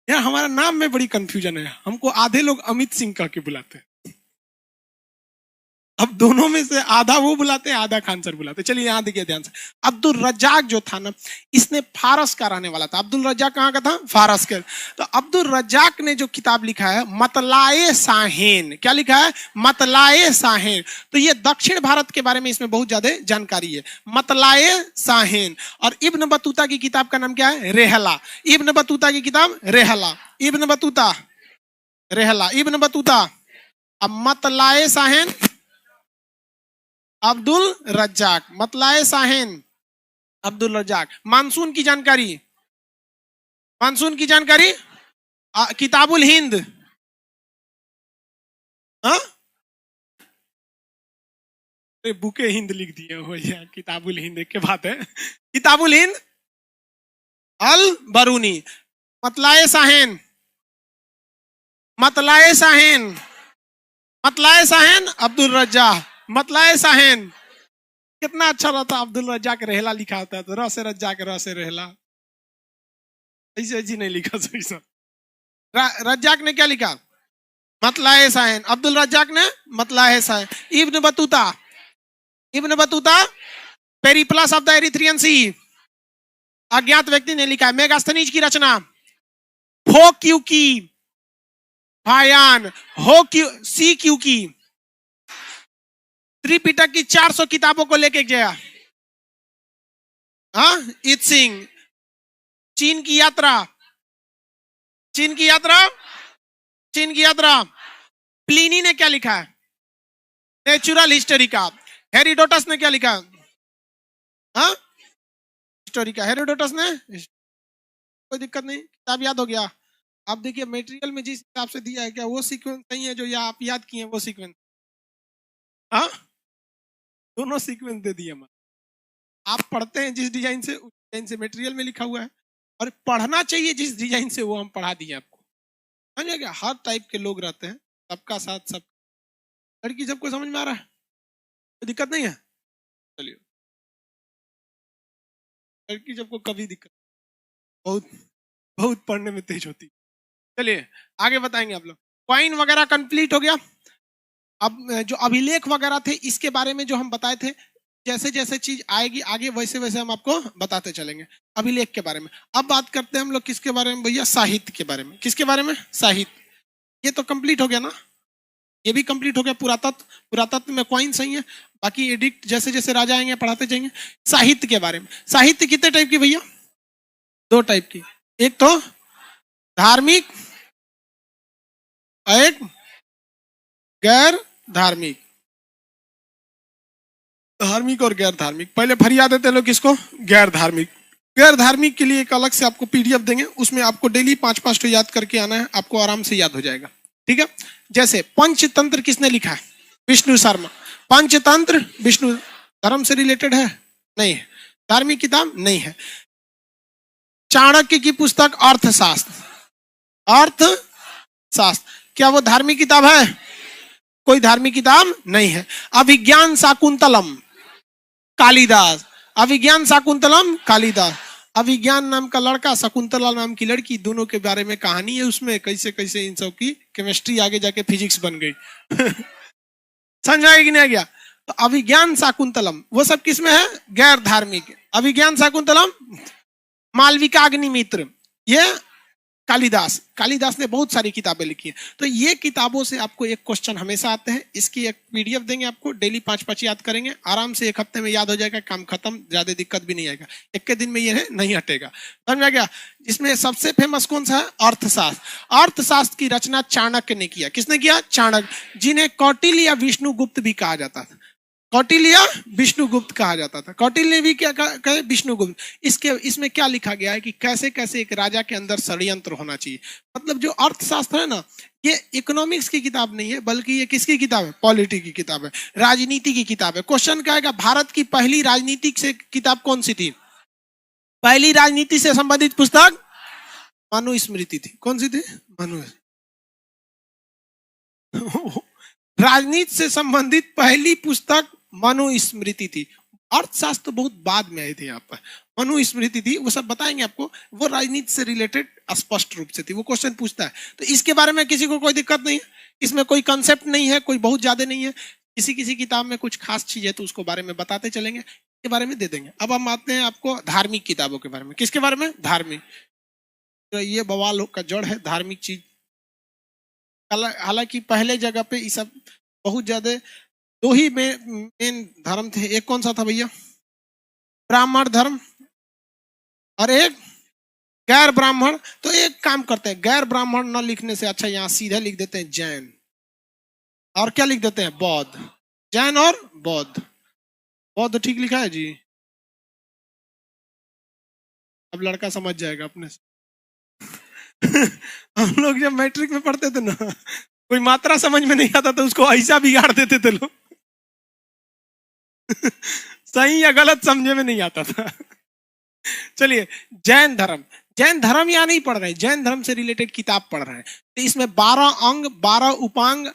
S1: यार हमारा नाम में बड़ी कंफ्यूजन है, हमको आधे लोग अमित सिंह कह के बुलाते हैं, अब दोनों में से आधा वो बुलाते हैं आधा खान सर बुलाते हैं। चलिए यहाँ देखिए ध्यान से, अब्दुल रज्जाक जो था ना, इसने फारस का रहने वाला था। अब्दुल रज्जाक कहाँ का था? फारस के। तो अब्दुल रज्जाक ने जो किताब लिखा है मतलाए साहेन, क्या लिखा है? मतलाए साहेन। तो ये दक्षिण भारत के बारे में इसमें बहुत ज्यादा जानकारी है, मतलाए साहेन। और इब्न बतूता की किताब का नाम क्या है? रेहला। इब्न बतूता की किताब Rihla, Ibn Battuta Rihla, Ibn Battuta. अब मतलाए साहेन अब्दुल रज्जाक, मतलाए साहेन अब्दुल रज्जाक। मानसून की जानकारी, मानसून की जानकारी किताबुल हिंद। हाँ, बुके हिंद लिख दिए हो यार, किताबुल हिंद के बात है। किताबुल हिंद अल बरूनी, मतलाए साहेन, मतलाए साहेन, मतलाए साहेन अब्दुल रज्जाक, मतलाए साहेन। कितना अच्छा रहता अब्दुल रज्जाक रेहला लिखा होता है तो र से रज्जाक र से रेहला, ऐसे ऐसी नहीं लिखा सही सब। रज्जाक ने क्या लिखा? मतलाए साहेन। अब्दुल रज्जाक ने मतलाए साहेन। Ibn Battuta, Ibn Battuta Periplus of the Erythraean Sea, अज्ञात व्यक्ति ने लिखा है। मेगास्थनीज की रचना हो क्यू की, फायान हो क्यू सी क्यू की। त्रिपिटक की 400 किताबों को लेके गया। हाँ, इत सिंह। चीन की यात्रा, चीन की यात्रा, चीन की यात्रा। प्लिनी ने क्या लिखा है? नेचुरल हिस्ट्री का। हेरोडोटस ने क्या लिखा? हाँ, हिस्टोरी का। हेरोडोटस ने, कोई दिक्कत नहीं, किताब याद हो गया। आप देखिए मटेरियल में जिस हिसाब से दिया है, क्या वो सीक्वेंस नहीं है जो या आप याद किए वो सीक्वेंस? हाँ, दोनों सीक्वेंस दे दिए। आप पढ़ते हैं जिस डिजाइन से, उस डिजाइन से मटेरियल में लिखा हुआ है, और पढ़ना चाहिए जिस डिजाइन से, वो हम पढ़ा दिए आपको। समझिएगा, हर टाइप के लोग रहते हैं, सबका साथ सब। लड़की सबको समझ में आ रहा है? कोई दिक्कत नहीं है? चलिए, लड़की सबको कभी दिक्कत, बहुत बहुत पढ़ने में तेज होती। चलिए आगे बताएंगे आप लोग। कॉइन वगैरह कंप्लीट हो गया। अब जो अभिलेख वगैरह थे इसके बारे में जो हम बताए थे, जैसे जैसे चीज आएगी आगे वैसे वैसे हम आपको बताते चलेंगे अभिलेख के बारे में। अब बात करते हैं हम लोग किसके बारे में भैया? साहित्य के बारे में। किसके बारे में? साहित्य। ये तो कंप्लीट हो गया ना। ये भी कंप्लीट हो गया। पुरातत्व, पुरातत्व में कॉइन सही है, बाकी एडिक्ट जैसे जैसे राजा आएंगे पढ़ाते जाएंगे। साहित्य के बारे में, साहित्य कितने टाइप की भैया? 2 टाइप की, एक तो धार्मिक, एक गैर धार्मिक। धार्मिक और गैर धार्मिक, पहले फरिया देते लोग किसको? गैर धार्मिक। गैर धार्मिक के लिए एक अलग से आपको पीडीएफ देंगे, उसमें आपको डेली 5-5 तो याद करके आना है, आपको आराम से याद हो जाएगा, ठीक है। जैसे पंचतंत्र किसने लिखा है? विष्णु शर्मा। पंचतंत्र विष्णु, धर्म से रिलेटेड है? नहीं है। धार्मिक किताब नहीं है। चाणक्य की पुस्तक अर्थशास्त्र, अर्थशास्त्र, क्या वो धार्मिक किताब है? कोई धार्मिक किताब नहीं है। अभिज्ञान शाकुंतलम, कालिदास। अभिज्ञान शाकुंतलम, कालिदास। अभिज्ञान नाम का लड़का, शकुंतला नाम की लड़की, दोनों के बारे में कहानी है उसमें, कैसे कैसे इन सब की केमिस्ट्री आगे जाके फिजिक्स बन गई। समझ आएगी कि नहीं आ गया? तो अभिज्ञान शाकुंतलम वो सब किस में है? गैर धार्मिक। अभिज्ञान शाकुंतलम, मालविका अग्निमित्र, ये कालिदास। कालिदास ने बहुत सारी किताबें लिखी हैं। तो ये किताबों से आपको एक क्वेश्चन हमेशा आते हैं, इसकी एक पीडीएफ देंगे आपको, डेली 5-5 याद करेंगे, आराम से 1 हफ्ते में याद हो जाएगा, काम खत्म, ज्यादा दिक्कत भी नहीं आएगा, 1 के दिन में ये नहीं हटेगा। समझ में आ गया? इसमें सबसे फेमस कौन सा है? अर्थशास्त्र। अर्थशास्त्र की रचना चाणक्य ने किया। किसने किया? चाणक्य, जिन्हें कौटिल्य या विष्णुगुप्त भी कहा जाता था। कौटिल्य विष्णुगुप्त कहा जाता था। कौटिल्य भी क्या कहे? विष्णुगुप्त। इसमें क्या लिखा गया है कि कैसे कैसे एक राजा के अंदर षड्यंत्र होना चाहिए। मतलब जो अर्थशास्त्र है ना, ये इकोनॉमिक्स की किताब नहीं है, बल्कि ये किसकी किताब है? पॉलिटी की किताब है, राजनीति की किताब है। क्वेश्चन क्या आएगा? भारत की पहली राजनीतिक से किताब कौन सी थी? पहली राजनीति से संबंधित पुस्तक मनुस्मृति थी। कौन सी थी? मनुस्मृति। राजनीति से संबंधित पहली पुस्तक मनुस्मृति थी। अर्थशास्त्र बहुत बाद में आए थे, यहाँ पर मनुस्मृति थी, वो सब बताएंगे आपको। वो राजनीति से रिलेटेड स्पष्ट रूप से थी। वो क्वेश्चन पूछता है, तो इसके बारे में किसी को कोई दिक्कत नहीं है, इसमें कोई कंसेप्ट नहीं है, कोई बहुत ज्यादा नहीं है। किसी किसी किताब में कुछ खास चीज है तो उसको बारे में बताते चलेंगे, इसके बारे में दे देंगे। अब हम आते हैं आपको धार्मिक किताबों के बारे में। किसके बारे में? धार्मिक। तो ये बवाल का जड़ है धार्मिक चीज। हालांकि पहले जगह पे ये सब बहुत ज्यादा 2 ही मेन धर्म थे। एक कौन सा था भैया? ब्राह्मण धर्म, और एक गैर ब्राह्मण। तो एक काम करते हैं, गैर ब्राह्मण न लिखने से अच्छा यहाँ सीधे लिख देते हैं जैन, और क्या लिख देते हैं? बौद्ध। जैन और बौद्ध। बौद्ध ठीक लिखा है जी? अब लड़का समझ जाएगा अपने से। हम लोग जब मैट्रिक में पढ़ते थे ना, कोई मात्रा समझ में नहीं आता तो उसको ऐसा बिगाड़ देते थे लोग। सही या गलत समझे में नहीं आता था। चलिए, जैन धर्म। जैन धर्म यहाँ नहीं पढ़ रहे, जैन धर्म से रिलेटेड किताब पढ़ रहे हैं। तो इसमें 12 अंग, 12 उपांग,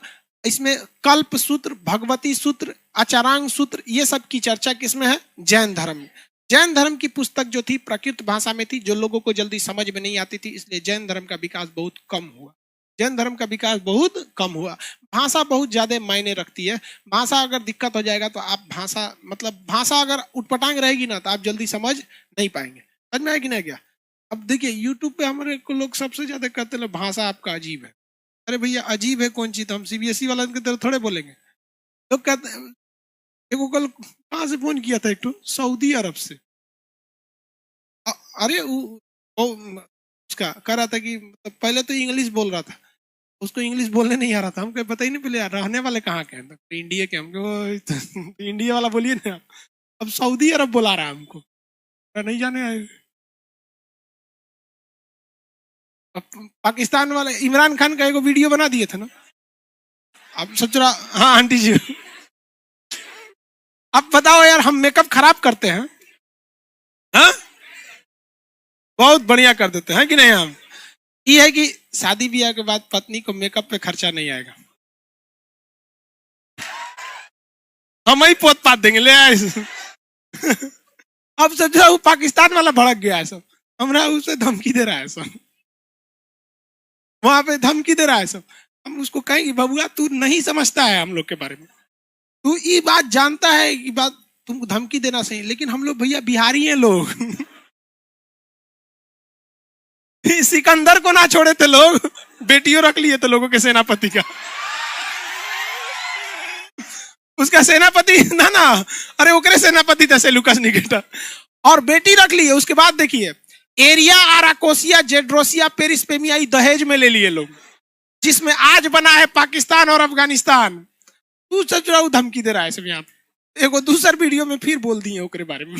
S1: इसमें कल्प सूत्र, भगवती सूत्र, आचारांग सूत्र, ये सब की चर्चा किसमें है? जैन धर्म में। जैन धर्म की पुस्तक जो थी प्राकृत भाषा में थी, जो लोगों को जल्दी समझ में नहीं आती थी, इसलिए जैन धर्म का विकास बहुत कम हुआ। जैन धर्म का विकास बहुत कम हुआ। भाषा बहुत ज्यादा मायने रखती है। भाषा अगर दिक्कत हो जाएगा तो आप भाषा अगर उटपटांग रहेगी ना तो आप जल्दी समझ नहीं पाएंगे। समझ में आया कि नहीं गया? अब देखिए यूट्यूब पे हमारे को लोग सबसे ज्यादा कहते हैं भाषा आपका अजीब है। अरे भैया अजीब है कौन चीज? हम सीबीएसई वाला की तरह थोड़े बोलेंगे। लोग कहते हैं, देखो कल कहाँ से फोन किया था? एक तो सऊदी अरब से। अरे उसका कह रहा था कि पहले तो इंग्लिश बोल रहा था, उसको इंग्लिश बोलने नहीं आ रहा था। हमको पता ही नहीं पहले यार रहने वाले कहाँ के हैं, तो इंडिया के। हमको इंडिया वाला बोलिए ना। अब सऊदी अरब बुला रहा है हमको, नहीं जाने आए। अब पाकिस्तान वाले इमरान खान का एक वीडियो बना दिए थे ना। अब सोच रहा, हाँ आंटी जी अब बताओ यार, हम मेकअप खराब करते हैं? हाँ बहुत बढ़िया कर देते हैं कि नहीं? हम ये है कि शादी ब्याह के बाद पत्नी को मेकअप पे खर्चा नहीं आएगा, हम ही पोत पात देंगे, ले आए। अब सोचा वो पाकिस्तान वाला भड़क गया है सब, हमरा उसे धमकी दे रहा है सब, वहां पे धमकी दे रहा है सब। हम उसको कहेंगे बबुआ तू नहीं समझता है हम लोग के बारे में, तू ये बात जानता है, ये बात तुमको धमकी देना सही, लेकिन हम लोग भैया बिहारी हैं लोग। सिकंदर को ना छोड़े थे लोग, बेटियों रख लिए थे लोगों के सेनापति का। उसका सेनापति ना ना, अरे ओकरे सेनापति था सेलुकस निकेटर। और बेटी रख ली है। उसके बाद देखिए एरिया आराकोसिया जेड्रोसिया पेरिस्पेमियाई दहेज में ले लिए लोग, जिसमें आज बना है पाकिस्तान और अफगानिस्तान। तू सच रहा धमकी दे रहा है सब यहाँ पे। एक दूसर वीडियो में फिर बोल दिए ओकरे बारे में।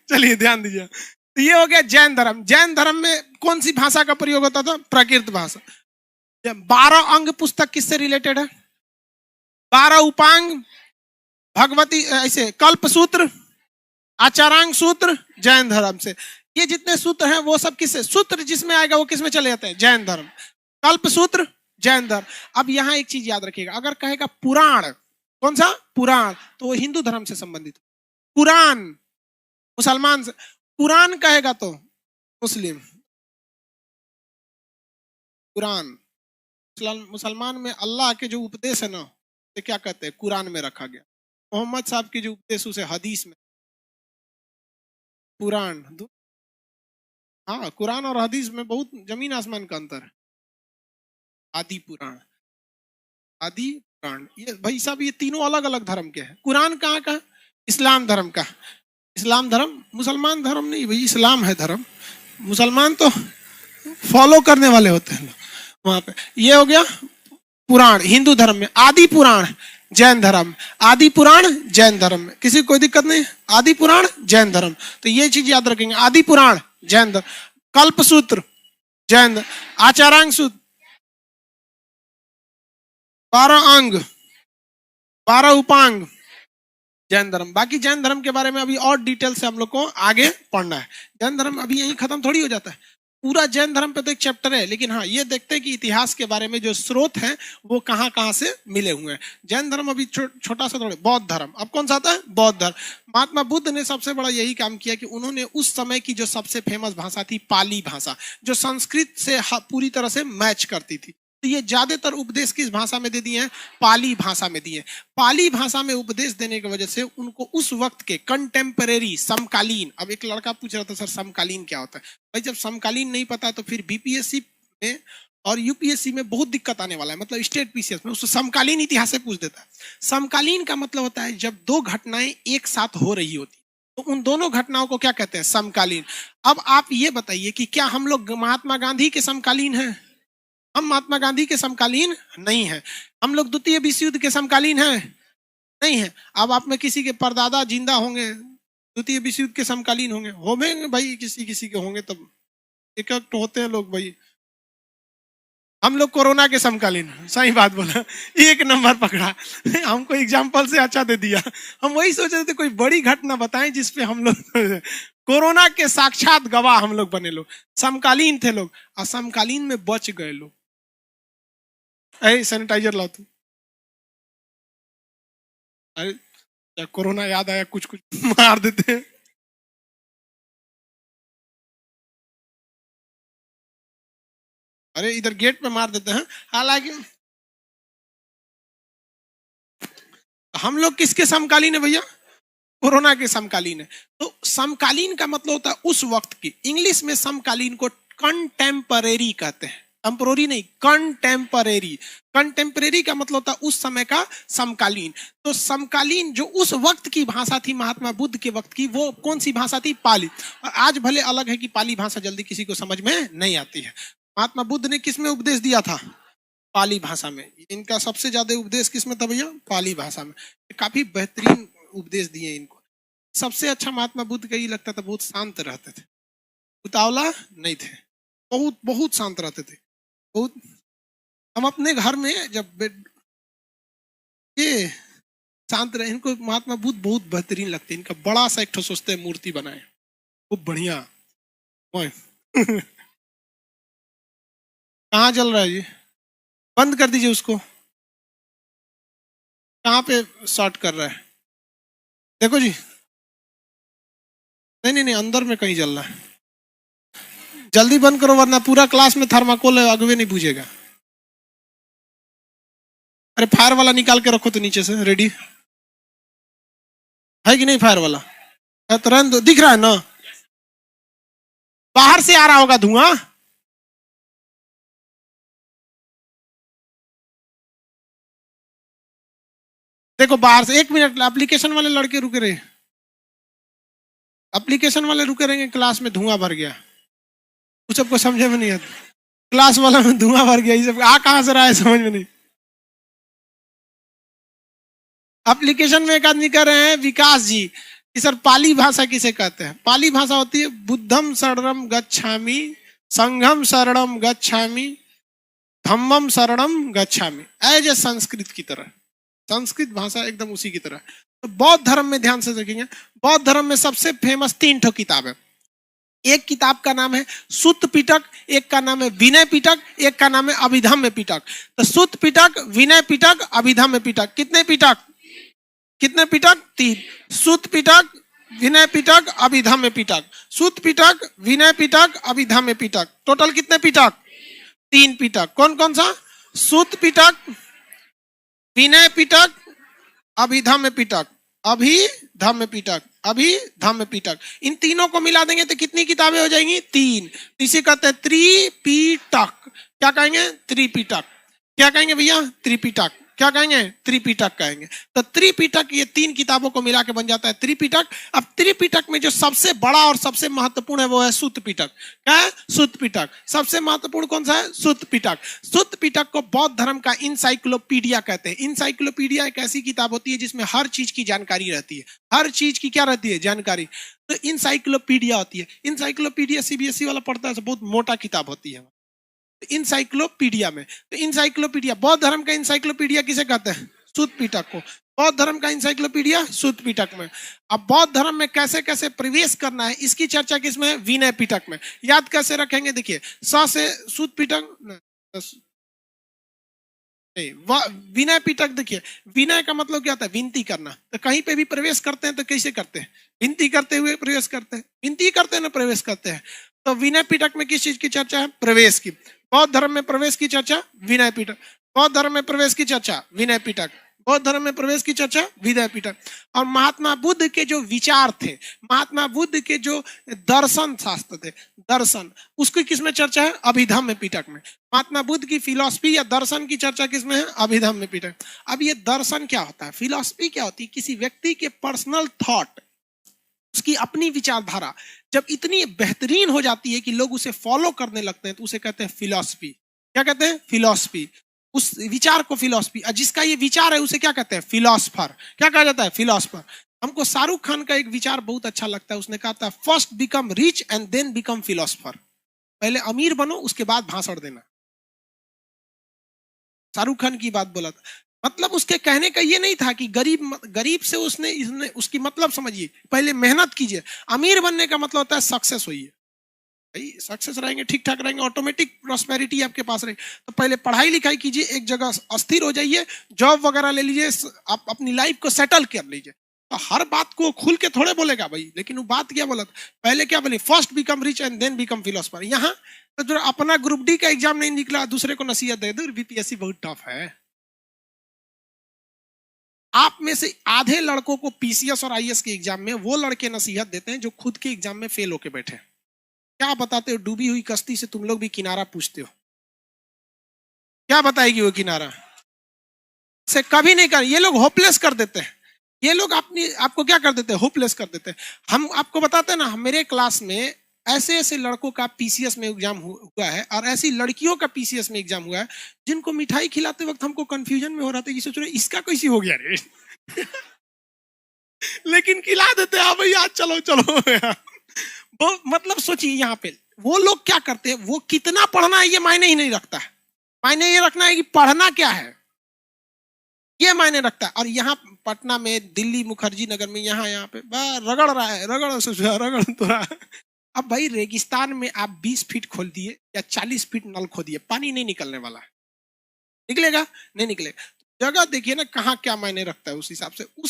S1: चलिए ध्यान दीजिए। तो ये हो गया जैन धर्म। जैन धर्म में कौन सी भाषा का प्रयोग होता था? प्राकृत भाषा। 12 अंग पुस्तक किससे रिलेटेड है? 12 उपांग, भगवती, ऐसे कल्प सूत्र, आचारांग सूत्र, जैन धर्म से। ये जितने सूत्र हैं वो सब किससे? सूत्र जिसमें आएगा वो किसमें चले जाते हैं? जैन धर्म। कल्प सूत्र जैन धर्म। अब यहां एक चीज याद रखिएगा, अगर कहेगा पुराण, कौन सा पुराण, तो वो हिंदू धर्म से संबंधित। कुरान मुसलमान से, कुरान कहेगा तो मुस्लिम। कुरान मुसलमान में अल्लाह के जो उपदेश है ना, तो क्या कहते हैं? कुरान में रखा गया। मोहम्मद साहब के जो उपदेश उसे हदीस में। कुरान, हाँ, कुरान और हदीस में बहुत जमीन आसमान का अंतर है। आदि पुराण, आदि पुराण, ये भाई साहब ये तीनों अलग अलग धर्म के हैं। कुरान कहाँ का? इस्लाम धर्म का। इस्लाम धर्म, मुसलमान धर्म नहीं भाई, इस्लाम है धर्म। मुसलमान तो फॉलो करने वाले होते हैं वहां पे। ये हो गया पुराण हिंदू धर्म में। आदि पुराण जैन धर्म, आदि पुराण जैन धर्म में किसी कोई दिक्कत नहीं। आदि पुराण जैन धर्म, तो ये चीज याद रखेंगे। आदि पुराण जैन धर्म, कल्प सूत्र जैन, आचारांग सूत्र, 12 अंग, 12 उपांग जैन धर्म। बाकी जैन धर्म के बारे में अभी और डिटेल से हम लोग को आगे पढ़ना है। जैन धर्म अभी यही खत्म थोड़ी हो जाता है। पूरा जैन धर्म पे तो एक चैप्टर है, लेकिन हाँ ये देखते हैं कि इतिहास के बारे में जो स्रोत हैं वो कहाँ कहाँ से मिले हुए हैं। जैन धर्म अभी छोटा सा थोड़ा। बौद्ध धर्म अब कौन सा आता है? बौद्ध धर्म। महात्मा बुद्ध ने सबसे बड़ा यही काम किया कि उन्होंने उस समय की जो सबसे फेमस भाषा थी पाली भाषा, जो संस्कृत से पूरी तरह से मैच करती थी, तो ये ज्यादातर उपदेश किस भाषा में दे दिए हैं? पाली भाषा में दिए। पाली भाषा में उपदेश देने की वजह से उनको उस वक्त के कंटेम्परेरी, समकालीन। अब एक लड़का पूछ रहा था सर समकालीन क्या होता है? भाई जब समकालीन नहीं पता तो फिर बीपीएससी में और यूपीएससी में बहुत दिक्कत आने वाला है। मतलब स्टेट पीसीएस में उसको समकालीन इतिहास से पूछ देता है। समकालीन का मतलब होता है जब दो घटनाएं एक साथ हो रही होती, तो उन दोनों घटनाओं को क्या कहते हैं? समकालीन। अब आप ये बताइए कि क्या हम लोग महात्मा गांधी के समकालीन हैं? हम महात्मा गांधी के समकालीन नहीं है। हम लोग द्वितीय विश्व युद्ध के समकालीन हैं? नहीं है। अब आप में किसी के परदादा जिंदा होंगे, द्वितीय विश्व युद्ध के समकालीन होंगे भाई, किसी किसी के होंगे, तब एक एक होते हैं लोग भाई। हम लोग कोरोना के समकालीन। सही बात बोला, एक नंबर पकड़ा। हमको एग्जाम्पल से अच्छा दे दिया। हम वही सोच रहे थे कोई बड़ी घटना बताएं जिसपे हम लोग कोरोना के साक्षात गवाह हम लोग बने लोग। समकालीन थे लोग, और समकालीन में बच गए लोग। सैनिटाइजर लाओ तू। अरे कोरोना याद आया, कुछ कुछ मार देते हैं। अरे इधर गेट पे मार देते हैं। हालांकि हम लोग किसके समकालीन है भैया? कोरोना के समकालीन है। तो समकालीन का मतलब होता है उस वक्त की। इंग्लिश में समकालीन को कंटेम्परेरी कहते हैं। टेम्पोररी नहीं, कंटेम्परेरी। कंटेम्परेरी का मतलब होता है उस समय का समकालीन। तो समकालीन जो उस वक्त की भाषा थी महात्मा बुद्ध के वक्त की, वो कौन सी भाषा थी? पाली। और आज भले अलग है कि पाली भाषा जल्दी किसी को समझ में नहीं आती है। महात्मा बुद्ध ने किस में उपदेश दिया था? पाली भाषा में। इनका सबसे ज्यादा उपदेश किस में था भैया? पाली भाषा में। काफी बेहतरीन उपदेश दिए इनको। सबसे अच्छा महात्मा बुद्ध का ये लगता था, बहुत शांत रहते थे, उतावला नहीं थे, बहुत बहुत शांत रहते थे। बहुत। हम अपने घर में जब ये शांत रहे, इनको महात्मा बुद्ध बहुत बेहतरीन लगते हैं। इनका बड़ा सा एक ठो सोचते हैं मूर्ति बनाए, खूब बढ़िया। कहाँ जल रहा है जी? बंद कर दीजिए उसको। कहाँ पे शॉर्ट कर रहा है? देखो जी, नहीं नहीं नहीं, अंदर में कहीं जल रहा है। जल्दी बंद करो वरना पूरा क्लास में थर्माकोल अगवे नहीं बुझेगा। अरे फायर वाला निकाल के रखो तो नीचे से रेडी है कि नहीं? फायर वाला तुरंत दिख रहा है ना? बाहर से आ रहा होगा धुआं। देखो बाहर से, 1 मिनट, एप्लीकेशन वाले लड़के रुके रहे, एप्लीकेशन वाले रुके रहेंगे, क्लास में धुआं भर गया, उस सबको समझे में नहीं आता, क्लास वाला में धुआं भर गया, ये सब आ कहां से रहा है समझ में नहीं। एप्लीकेशन में एक आदमी कह रहे हैं विकास जी कि सर पाली भाषा किसे कहते हैं? पाली भाषा होती है बुद्धम शरणम गच्छामि, संघम शरणम गच्छामि, धम्मम शरणम गच्छामि, एज ए संस्कृत की तरह, संस्कृत भाषा एकदम उसी की तरह। तो बौद्ध धर्म में ध्यान से देखेंगे, बौद्ध धर्म में सबसे फेमस 3 ठो किताब है। एक किताब का नाम है सुत्त पिटक, एक का नाम है विनय पिटक, एक का नाम है अभिधम्म पिटक। तो सुत्त पिटक, विनय पिटक, अभिधम्म पिटक, कितने पिटक? कितने पिटक? 3। सुत्त पिटक, विनय पिटक, अभिधम्म पिटक, सुत्त पिटक, विनय पिटक, अभिधम्म पिटक, टोटल कितने पिटक? 3 पिटक। कौन कौन सा? सुत्त पिटक, विनय पिटक, अभिधम्म पिटक, अभिधम्म पिटक, अभिधम्म पिटक। इन तीनों को मिला देंगे तो कितनी किताबें हो जाएंगी? 3। इसे कहते हैं त्रिपिटक। क्या कहेंगे? त्रिपिटक। क्या कहेंगे भैया? त्रिपिटक। क्या कहेंगे? त्रिपिटक कहेंगे। तो त्रिपिटक, ये 3 किताबों को मिला के बन जाता है त्रिपिटक। अब त्रिपिटक में जो सबसे बड़ा और सबसे महत्वपूर्ण है वो है सुत्त पिटक। क्या है? सुत्त पिटक। सबसे महत्वपूर्ण कौन सा है? सुत्त पिटक। सुत्त पिटक को बौद्ध धर्म का इंसाइक्लोपीडिया कहते हैं। इंसाइक्लोपीडिया एक ऐसी किताब होती है जिसमें हर चीज की जानकारी रहती है। हर चीज की क्या रहती है? जानकारी। तो इंसाइक्लोपीडिया होती है। इंसाइक्लोपीडिया सीबीएसई वाला पढ़ता है, बहुत मोटा किताब होती है इंसाइक्लोपीडिया में। तो इंसाइक्लोपीडिया, बौद्ध धर्म का इंसाइक्लोपीडिया किसे कहते हैं? सुत्त पिटक को। बौद्ध धर्म का इंसाइक्लोपीडिया सुत्त पिटक में। अब बौद्ध धर्म में कैसे कैसे प्रवेश करना है इसकी चर्चा किसमें है? विनय पिटक में। याद कैसे रखेंगे? देखिए, स से सुत्त पिटक, विनय पिटक। देखिए, विनय का मतलब क्या होता है? विनती करना। तो कहीं पे भी प्रवेश करते हैं तो कैसे करते हैं? विनती करते हुए प्रवेश करते हैं। विनती करते हैं ना प्रवेश करते हैं। तो विनय पिटक में किस चीज की चर्चा है? प्रवेश की। बौद्ध धर्म में प्रवेश की चर्चा विनय पिटक। बौद्ध धर्म में प्रवेश की चर्चा विनय पिटक। बौद्ध धर्म में प्रवेश की चर्चा विनय पिटक। और महात्मा बुद्ध के जो विचार थे, महात्मा बुद्ध के जो दर्शन शास्त्र थे, दर्शन, उसकी किसमें चर्चा है? अभिधम्म पिटक में। महात्मा बुद्ध की फिलॉसफी या दर्शन की चर्चा किसमें है? अभिधम्म पिटक। अब ये दर्शन क्या होता है? फिलॉसफी क्या होती है? किसी व्यक्ति के पर्सनल थॉट, उसकी अपनी विचारधारा जब इतनी बेहतरीन हो जाती है कि लोग उसे फॉलो करने लगते हैं तो उसे कहते हैं फिलॉसफी। क्या कहते हैं? फिलॉसफी। उस विचार को फिलॉसफी। जिसका ये विचार है उसे क्या कहते हैं? फिलॉसफर। क्या कहा जाता है? फिलॉसफर। हमको शाहरुख खान का एक विचार बहुत अच्छा लगता है। उसने कहा था first become rich and then become philosopher. पहले अमीर बनो उसके बाद भाषण देना। शाहरुख खान की बात बोला था। मतलब उसके कहने का ये नहीं था कि गरीब से उसने उसकी मतलब समझिए, पहले मेहनत कीजिए। अमीर बनने का मतलब होता है सक्सेस होइए। भाई सक्सेस रहेंगे, ठीक ठाक रहेंगे, ऑटोमेटिक प्रॉस्पेरिटी आपके पास रहेगी। तो पहले पढ़ाई लिखाई कीजिए, एक जगह अस्थिर हो जाइए, जॉब वगैरह ले लीजिए, आप अपनी लाइफ को सेटल कर लीजिए। तो हर बात को खुल के थोड़े बोलेगा भाई, लेकिन वो बात क्या बोला था? पहले क्या बोली? First become rich and then become philosopher. यहाँ तो जो अपना ग्रुप डी का एग्जाम नहीं निकला, दूसरे को नसीहत दे दो, बीपीएससी बहुत टफ है। आप में से आधे लड़कों को पीसीएस और आईएएस के एग्जाम में वो लड़के नसीहत देते हैं जो खुद के एग्जाम में फेल होके बैठे। क्या बताते हो? डूबी हुई कश्ती से तुम लोग भी किनारा पूछते हो। क्या बताएगी वो किनारा? से कभी नहीं कर। ये लोग होपलेस कर देते हैं। ये लोग आपको क्या कर देते हैं? होपलेस कर देते हैं। हम आपको बताते हैं ना, मेरे क्लास में ऐसे ऐसे लड़कों का पीसीएस में एग्जाम हुआ है और ऐसी लड़कियों का पीसीएस में एग्जाम हुआ है जिनको मिठाई खिलाते वक्त हमको कंफ्यूजन में हो रहा था कि सोच रहे इसका कैसी हो गया रे लेकिन खिला देते हैं। हाँ भाई आज चलो चलो वो मतलब सोचिए यहाँ पे वो लोग क्या करते हैं, वो कितना पढ़ना है ये मायने ही नहीं रखता है। मायने ये रखना है कि पढ़ना क्या है, ये मायने रखता है। और यहाँ पटना में, दिल्ली मुखर्जी नगर में, यहाँ पे रगड़ रहा है, रगड़ तो रहा है। अब भाई रेगिस्तान में आप 20 फीट खोल दिए या 40 फीट नल खोदिए, पानी नहीं निकलने वाला है। निकलेगा? नहीं निकलेगा। जगह देखिए ना कहाँ क्या मायने रखता है, उस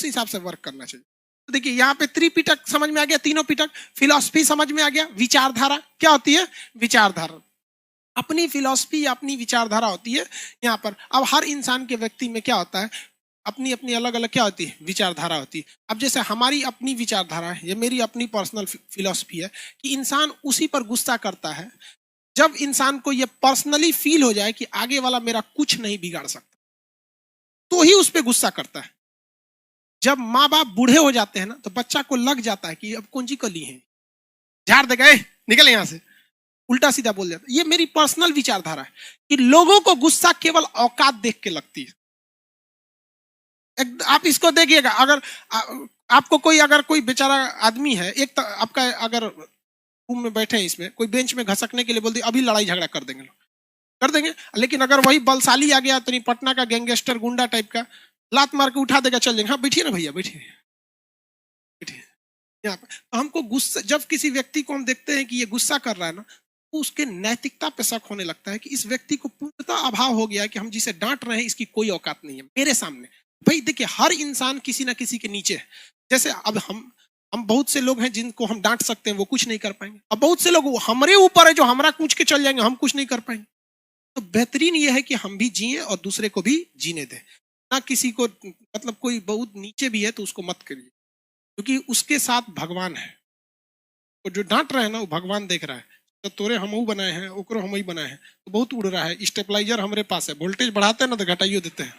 S1: हिसाब से वर्क करना चाहिए। तो देखिए यहाँ पे त्रिपिटक समझ में आ गया, तीनों पिटक। फिलॉसफी समझ में आ गया। विचारधारा क्या होती है? विचारधारा अपनी फिलॉसफी, अपनी विचारधारा होती है यहाँ पर। अब हर इंसान के व्यक्ति में क्या होता है? अपनी अपनी अलग अलग क्या होती है? विचारधारा होती है। अब जैसे हमारी अपनी विचारधारा है, ये मेरी अपनी पर्सनल फिलॉसफी है कि इंसान उसी पर गुस्सा करता है जब इंसान को ये पर्सनली फील हो जाए कि आगे वाला मेरा कुछ नहीं बिगाड़ सकता, तो ही उस पर गुस्सा करता है। जब माँ बाप बूढ़े हो जाते हैं ना तो बच्चा को लग जाता है कि अब कौन जी को ली है, झाड़ दे गए निकल यहां से, उल्टा सीधा बोल जाता है। ये मेरी पर्सनल विचारधारा है कि लोगों को गुस्सा केवल औकात देख के लगती है। आप इसको देखिएगा, अगर आपको कोई अगर कोई बेचारा आदमी है, एक आपका अगर रूम में बैठे हैं, इसमें कोई बेंच में घसकने के लिए बोल दिया, अभी लड़ाई झगड़ा कर देंगे लोग, कर देंगे। लेकिन अगर वही बलशाली आ गया तो पटना का गैंगस्टर गुंडा टाइप का, लात मार के उठा देगा, चल जाएंगे, हाँ बैठिए ना भैया बैठिए बैठिए यहाँ पे। तो हमको गुस्सा, जब किसी व्यक्ति को हम देखते हैं कि ये गुस्सा कर रहा है ना, तो उसके नैतिकता पे शक होने लगता है कि इस व्यक्ति को पूर्णतः अभाव हो गया है कि हम जिसे डांट रहे हैं इसकी कोई औकात नहीं है मेरे सामने। भाई देखिए, हर इंसान किसी ना किसी के नीचे है। जैसे अब हम बहुत से लोग हैं जिनको हम डांट सकते हैं, वो कुछ नहीं कर पाएंगे। अब बहुत से लोग हमारे ऊपर है जो हमारा कूच के चल जाएंगे, हम कुछ नहीं कर पाएंगे। तो बेहतरीन ये है कि हम भी जिए और दूसरे को भी जीने दें ना। किसी को मतलब कोई बहुत नीचे भी है तो उसको मत करिए, क्योंकि उसके साथ भगवान है। तो जो डांट रहे हैं ना वो भगवान देख रहा है, तो तोरे हमहू बनाए हैं, ओकरो हम ही बनाए हैं, तो बहुत उड़ रहा है। स्टेबलाइजर हमारे पास है, वोल्टेज बढ़ाते हैं ना तो घटाइयो देते हैं।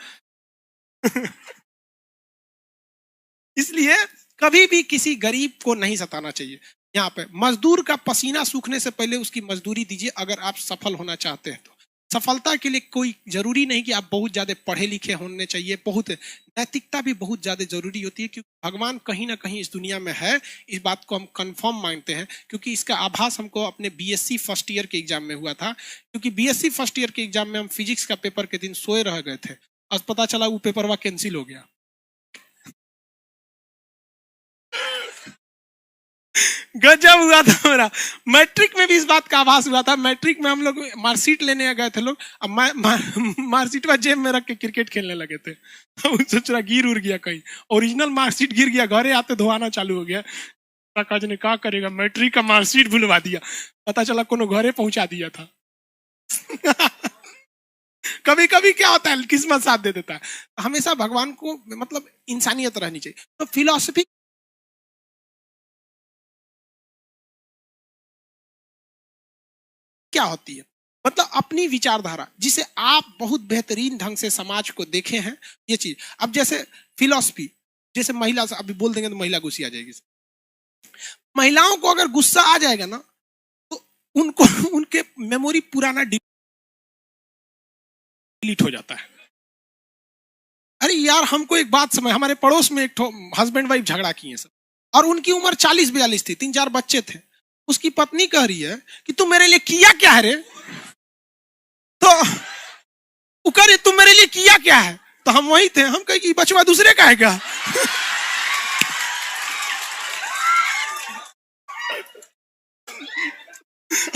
S1: इसलिए कभी भी किसी गरीब को नहीं सताना चाहिए। यहाँ पे मजदूर का पसीना सूखने से पहले उसकी मजदूरी दीजिए, अगर आप सफल होना चाहते हैं तो। सफलता के लिए कोई जरूरी नहीं कि आप बहुत ज्यादा पढ़े लिखे होने चाहिए, बहुत नैतिकता भी बहुत ज्यादा जरूरी होती है, क्योंकि भगवान कहीं ना कहीं इस दुनिया में है। इस बात को हम कंफर्म मानते हैं, क्योंकि इसका आभास हमको अपने बीएससी फर्स्ट ईयर के एग्जाम में हुआ था। क्योंकि बीएससी फर्स्ट ईयर के एग्जाम में हम फिजिक्स का पेपर के दिन सोए रह गए थे, आज पता चला वो पेपर वह कैंसिल हो गया। गजब हुआ था मेरा। मैट्रिक में भी इस बात का आभास हुआ था। मैट्रिक में हम लोग मार्कशीट लेने गए थे लोग, अब मार्कशीट में जेब में रख के क्रिकेट खेलने लगे थे। सोच रहा गिर उड़ गया कहीं, ओरिजिनल मार्कशीट गिर गया, घरे आते धोआना चालू हो गया। काज ने क्या करेगा, मैट्रिक का मार्कशीट भुलवा दिया, पता चला कोनो घरे पहुंचा दिया था। कभी कभी क्या होता है, किस्मत साथ दे देता है। हमेशा भगवान को मतलब इंसानियत रहनी चाहिए। तो फिलॉसफी क्या होती है, मतलब अपनी विचारधारा जिसे आप बहुत बेहतरीन ढंग से समाज को देखे हैं, ये चीज। अब जैसे फिलॉसफी, जैसे महिला से अभी बोल देंगे तो महिला गुस्सी आ जाएगी। महिलाओं को अगर गुस्सा आ जाएगा ना तो उनको उनके मेमोरी पुराना डिलीट हो जाता है। अरे यार, हमको एक बात समझ, हमारे पड़ोस में एक हस्बैंड वाइफ झगड़ा किए सब, और उनकी उम्र 40-42 थी, 3-4 बच्चे थे। उसकी पत्नी कह रही है कि तू मेरे लिए किया क्या है रे, तो वो कह रही तू मेरे लिए किया क्या है, तो हम वही थे, हम कहे कि बचवा दूसरे का है क्या।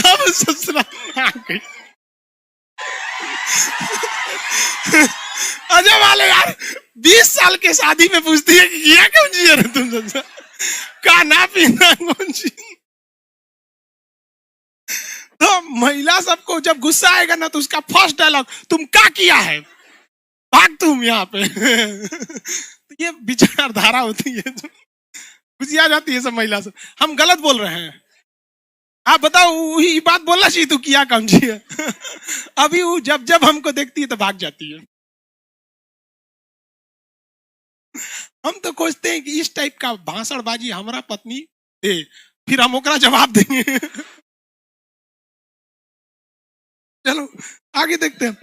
S1: अब ससुरा अजय वाले यार 20 साल के शादी में पूछती है कि किया क्यों जी रहे तुम सबसे, खाना पीना कौन सी। तो महिला सबको जब गुस्सा आएगा ना तो उसका फर्स्ट डायलॉग तुम क्या किया है, भाग तुम यहाँ पे। तो ये विचारधारा होती है, खुशी आ जाती है सब महिला से। हम गलत बोल रहे हैं, आप बताओ ये बात बोलना चाहिए, तू किया काम चाहिए। अभी वो जब जब हमको देखती है तो भाग जाती है। हम तो खोजते हैं कि इस टाइप का भाषणबाजी हमारा पत्नी दे, फिर हम ओकरा जवाब देंगे। चलो आगे देखते हैं,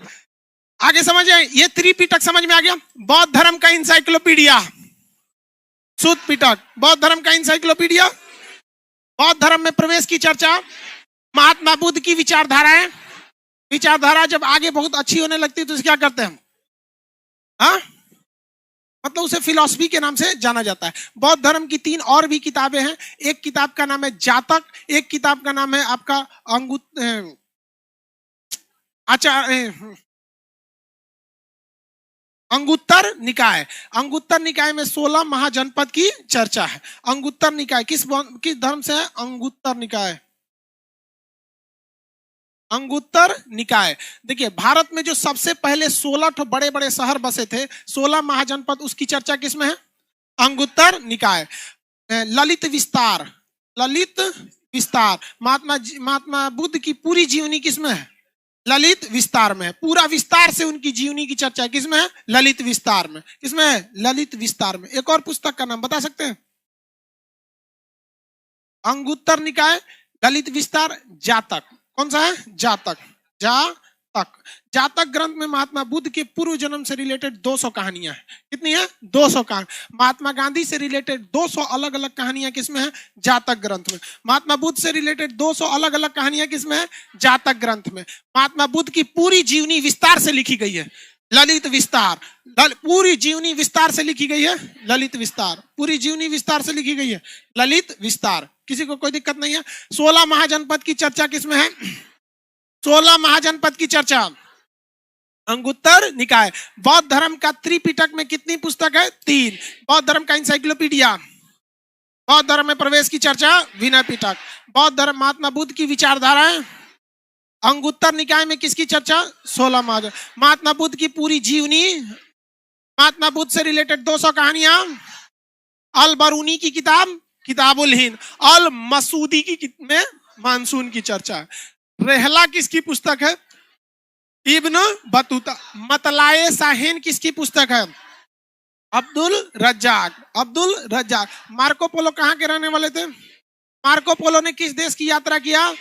S1: आगे समझ आए। ये त्रिपिटक समझ में आ गया। बौद्ध धर्म का इंसाइक्लोपीडिया, सूत पिटक, बौद्ध धर्म का इंसाइक्लोपीडिया। बौद्ध धर्म में प्रवेश की चर्चा, महात्मा बुद्ध की विचारधाराएं। विचारधारा जब आगे बहुत अच्छी होने लगती है तो क्या करते हैं, हाँ मतलब उसे फिलॉसफी के नाम से जाना जाता है। बौद्ध धर्म की 3 और भी किताबें हैं। एक किताब का नाम है जातक, एक किताब का नाम है आपका अंगुत्तर निकाय। अंगुत्तर निकाय में 16 महाजनपद की चर्चा है। अंगुत्तर निकाय किस धर्म से है, अंगुत्तर निकाय। अंगुत्तर निकाय, देखिए भारत में जो सबसे पहले 16 बड़े बड़े शहर बसे थे, 16 महाजनपद, उसकी चर्चा किसमें है, अंगुत्तर निकाय। ललित विस्तार, ललित विस्तार, महात्मा बुद्ध की पूरी जीवनी किसमें है, ललित विस्तार में। पूरा विस्तार से उनकी जीवनी की चर्चा किसमें है? ललित विस्तार में। किसमें है? ललित विस्तार में। एक और पुस्तक का नाम बता सकते हैं? अंगुत्तर निकाय, ललित विस्तार, जातक। कौन सा है? जातक। जातक। जातक ग्रंथ में महात्मा बुद्ध के पूर्व जन्म से रिलेटेड 200 कहानियां हैं। कितनी है? 200 कहानी। महात्मा गांधी से रिलेटेड 200 अलग अलग कहानियां किसमें है? जातक ग्रंथ में। महात्मा बुद्ध से रिलेटेड 200 अलग अलग कहानियां किसमें है? जातक ग्रंथ में। महात्मा बुद्ध की पूरी जीवनी विस्तार से लिखी गई है, ललित विस्तार। पूरी जीवनी विस्तार से लिखी गई है, ललित विस्तार। पूरी जीवनी विस्तार से लिखी गई है, ललित विस्तार। किसी को कोई दिक्कत नहीं है? 16 महाजनपद की चर्चा किसमें है? 16 महाजनपद की चर्चा अंगुत्तर निकाय। बौद्ध धर्म का त्रिपिटक में कितनी पुस्तक है? 3। बौद्ध धर्म का इंसाइक्लोपीडिया। बौद्ध धर्म में प्रवेश की चर्चा विनय पिटक। बौद्ध धर्म महात्मा बुद्ध की विचारधारा है। अंगुत्तर निकाय में किसकी चर्चा? 16 महाजन। महात्मा बुद्ध की पूरी जीवनी, महात्मा बुद्ध से रिलेटेड 200 कहानियां। अल बरूनी की किताब किताबुल हिंद। अल मसूदी की में मानसून की चर्चा है। रेहला किसकी पुस्तक है? Ibn Battuta. मतलाए साहिन किसकी पुस्तक है? अब्दुल रज्जाक। अब्दुल रज्जाक। मार्को पोलो कहां के रहने वाले थे? मार्को पोलो ने किस देश की यात्रा किया?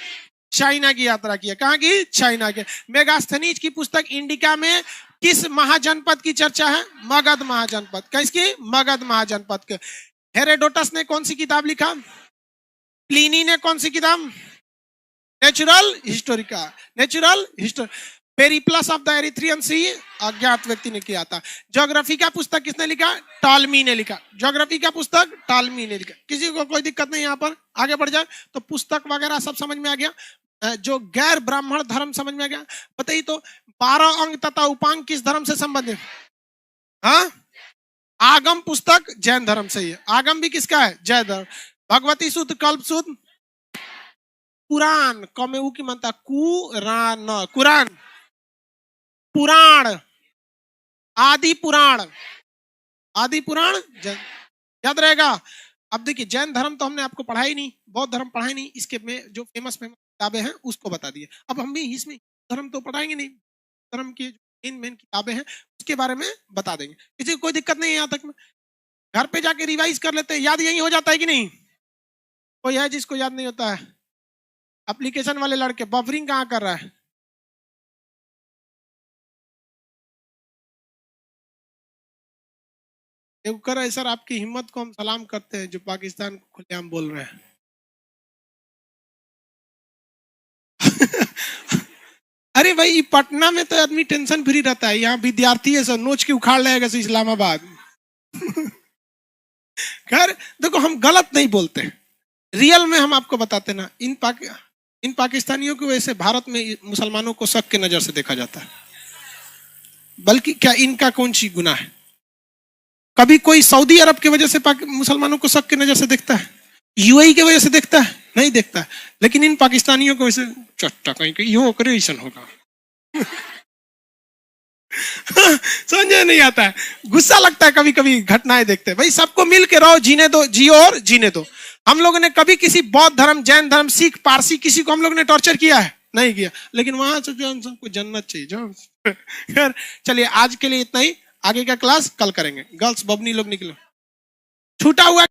S1: चाइना की यात्रा किया। कहां की? चाइना के। मेगास्थनीज की पुस्तक इंडिका में किस महाजनपद की चर्चा है? मगध महाजनपद। किसकी? मगध महाजनपद के। हेरोडोटस ने कौन सी किताब लिखा? प्लिनी ने कौन सी किताब? नेचुरल हिस्टोरिका। Natural history. Periplus of the Erythraean Sea अज्ञात व्यक्ति ने किया था। ज्योग्राफी का पुस्तक किसने लिखा? टॉलमी ने लिखा। ज्योग्राफी का पुस्तक टॉलमी ने लिखा। किसी को कोई दिक्कत नहीं? यहाँ पर आगे बढ़ जाए तो पुस्तक वगैरह सब समझ में आ गया। जो गैर ब्राह्मण धर्म समझ में आ गया। बताइए तो 12 अंग तथा उपांग किस धर्म से संबंधित? हाँ, आगम पुस्तक जैन धर्म से ही है। आगम भी किसका है? जैन धर्म। भगवती सूत्र, कल्प सूत्र, पुराण कमेऊ की मानता, कुरान, कुरान, पुराण, आदि पुराण, आदि पुराण याद रहेगा। अब देखिए जैन धर्म तो हमने आपको पढ़ा ही नहीं, बौद्ध धर्म पढ़ा ही नहीं। इसके में जो फेमस किताबें हैं उसको बता दिए। अब हम भी इसमें धर्म तो पढ़ाएंगे नहीं, धर्म की मेन किताबें हैं उसके बारे में बता देंगे। किसी को कोई दिक्कत नहीं है? यहाँ तक में घर पे जाके रिवाइज कर लेते हैं, याद यही हो जाता है कि नहीं? कोई है जिसको याद नहीं होता है? एप्लीकेशन वाले लड़के बफरिंग कहाँ कर रहा है? कर है सर, आपकी हिम्मत को हम सलाम करते हैं जो पाकिस्तान को खुलेआम बोल रहे हैं। अरे भाई पटना में तो आदमी टेंशन फ्री रहता है, यहाँ विद्यार्थी है सब नोच के उखाड़ लेगा से इस्लामाबाद। खैर देखो हम गलत नहीं बोलते, रियल में हम आपको बताते ना। इन पाकिस्तानियों की वजह से भारत में मुसलमानों को शक की नजर से देखा जाता है। बल्कि क्या इनका कौन सी गुनाह है? कभी कोई सऊदी अरब की वजह से मुसलमानों को शक की नजर से देखता है? यूएई की वजह से देखता है? नहीं देखता है। लेकिन इन पाकिस्तानियों को वैसे चट्टा कहीं यो ऑपरेशन होगा। समझे नहीं आता है, गुस्सा लगता है कभी कभी घटनाएं देखते हैं। भाई सबको मिल के रहो, जीने दो, जियो और जीने दो। हम लोगों ने कभी किसी बौद्ध धर्म, जैन धर्म, सिख, पारसी किसी को हम लोग ने टॉर्चर किया है? नहीं किया। लेकिन वहां से जो सबको जन्नत चाहिए जो। चलिए आज के लिए इतना ही, आगे का क्लास कल करेंगे। गर्ल्स बबनी लोग निकलो, छूटा हुआ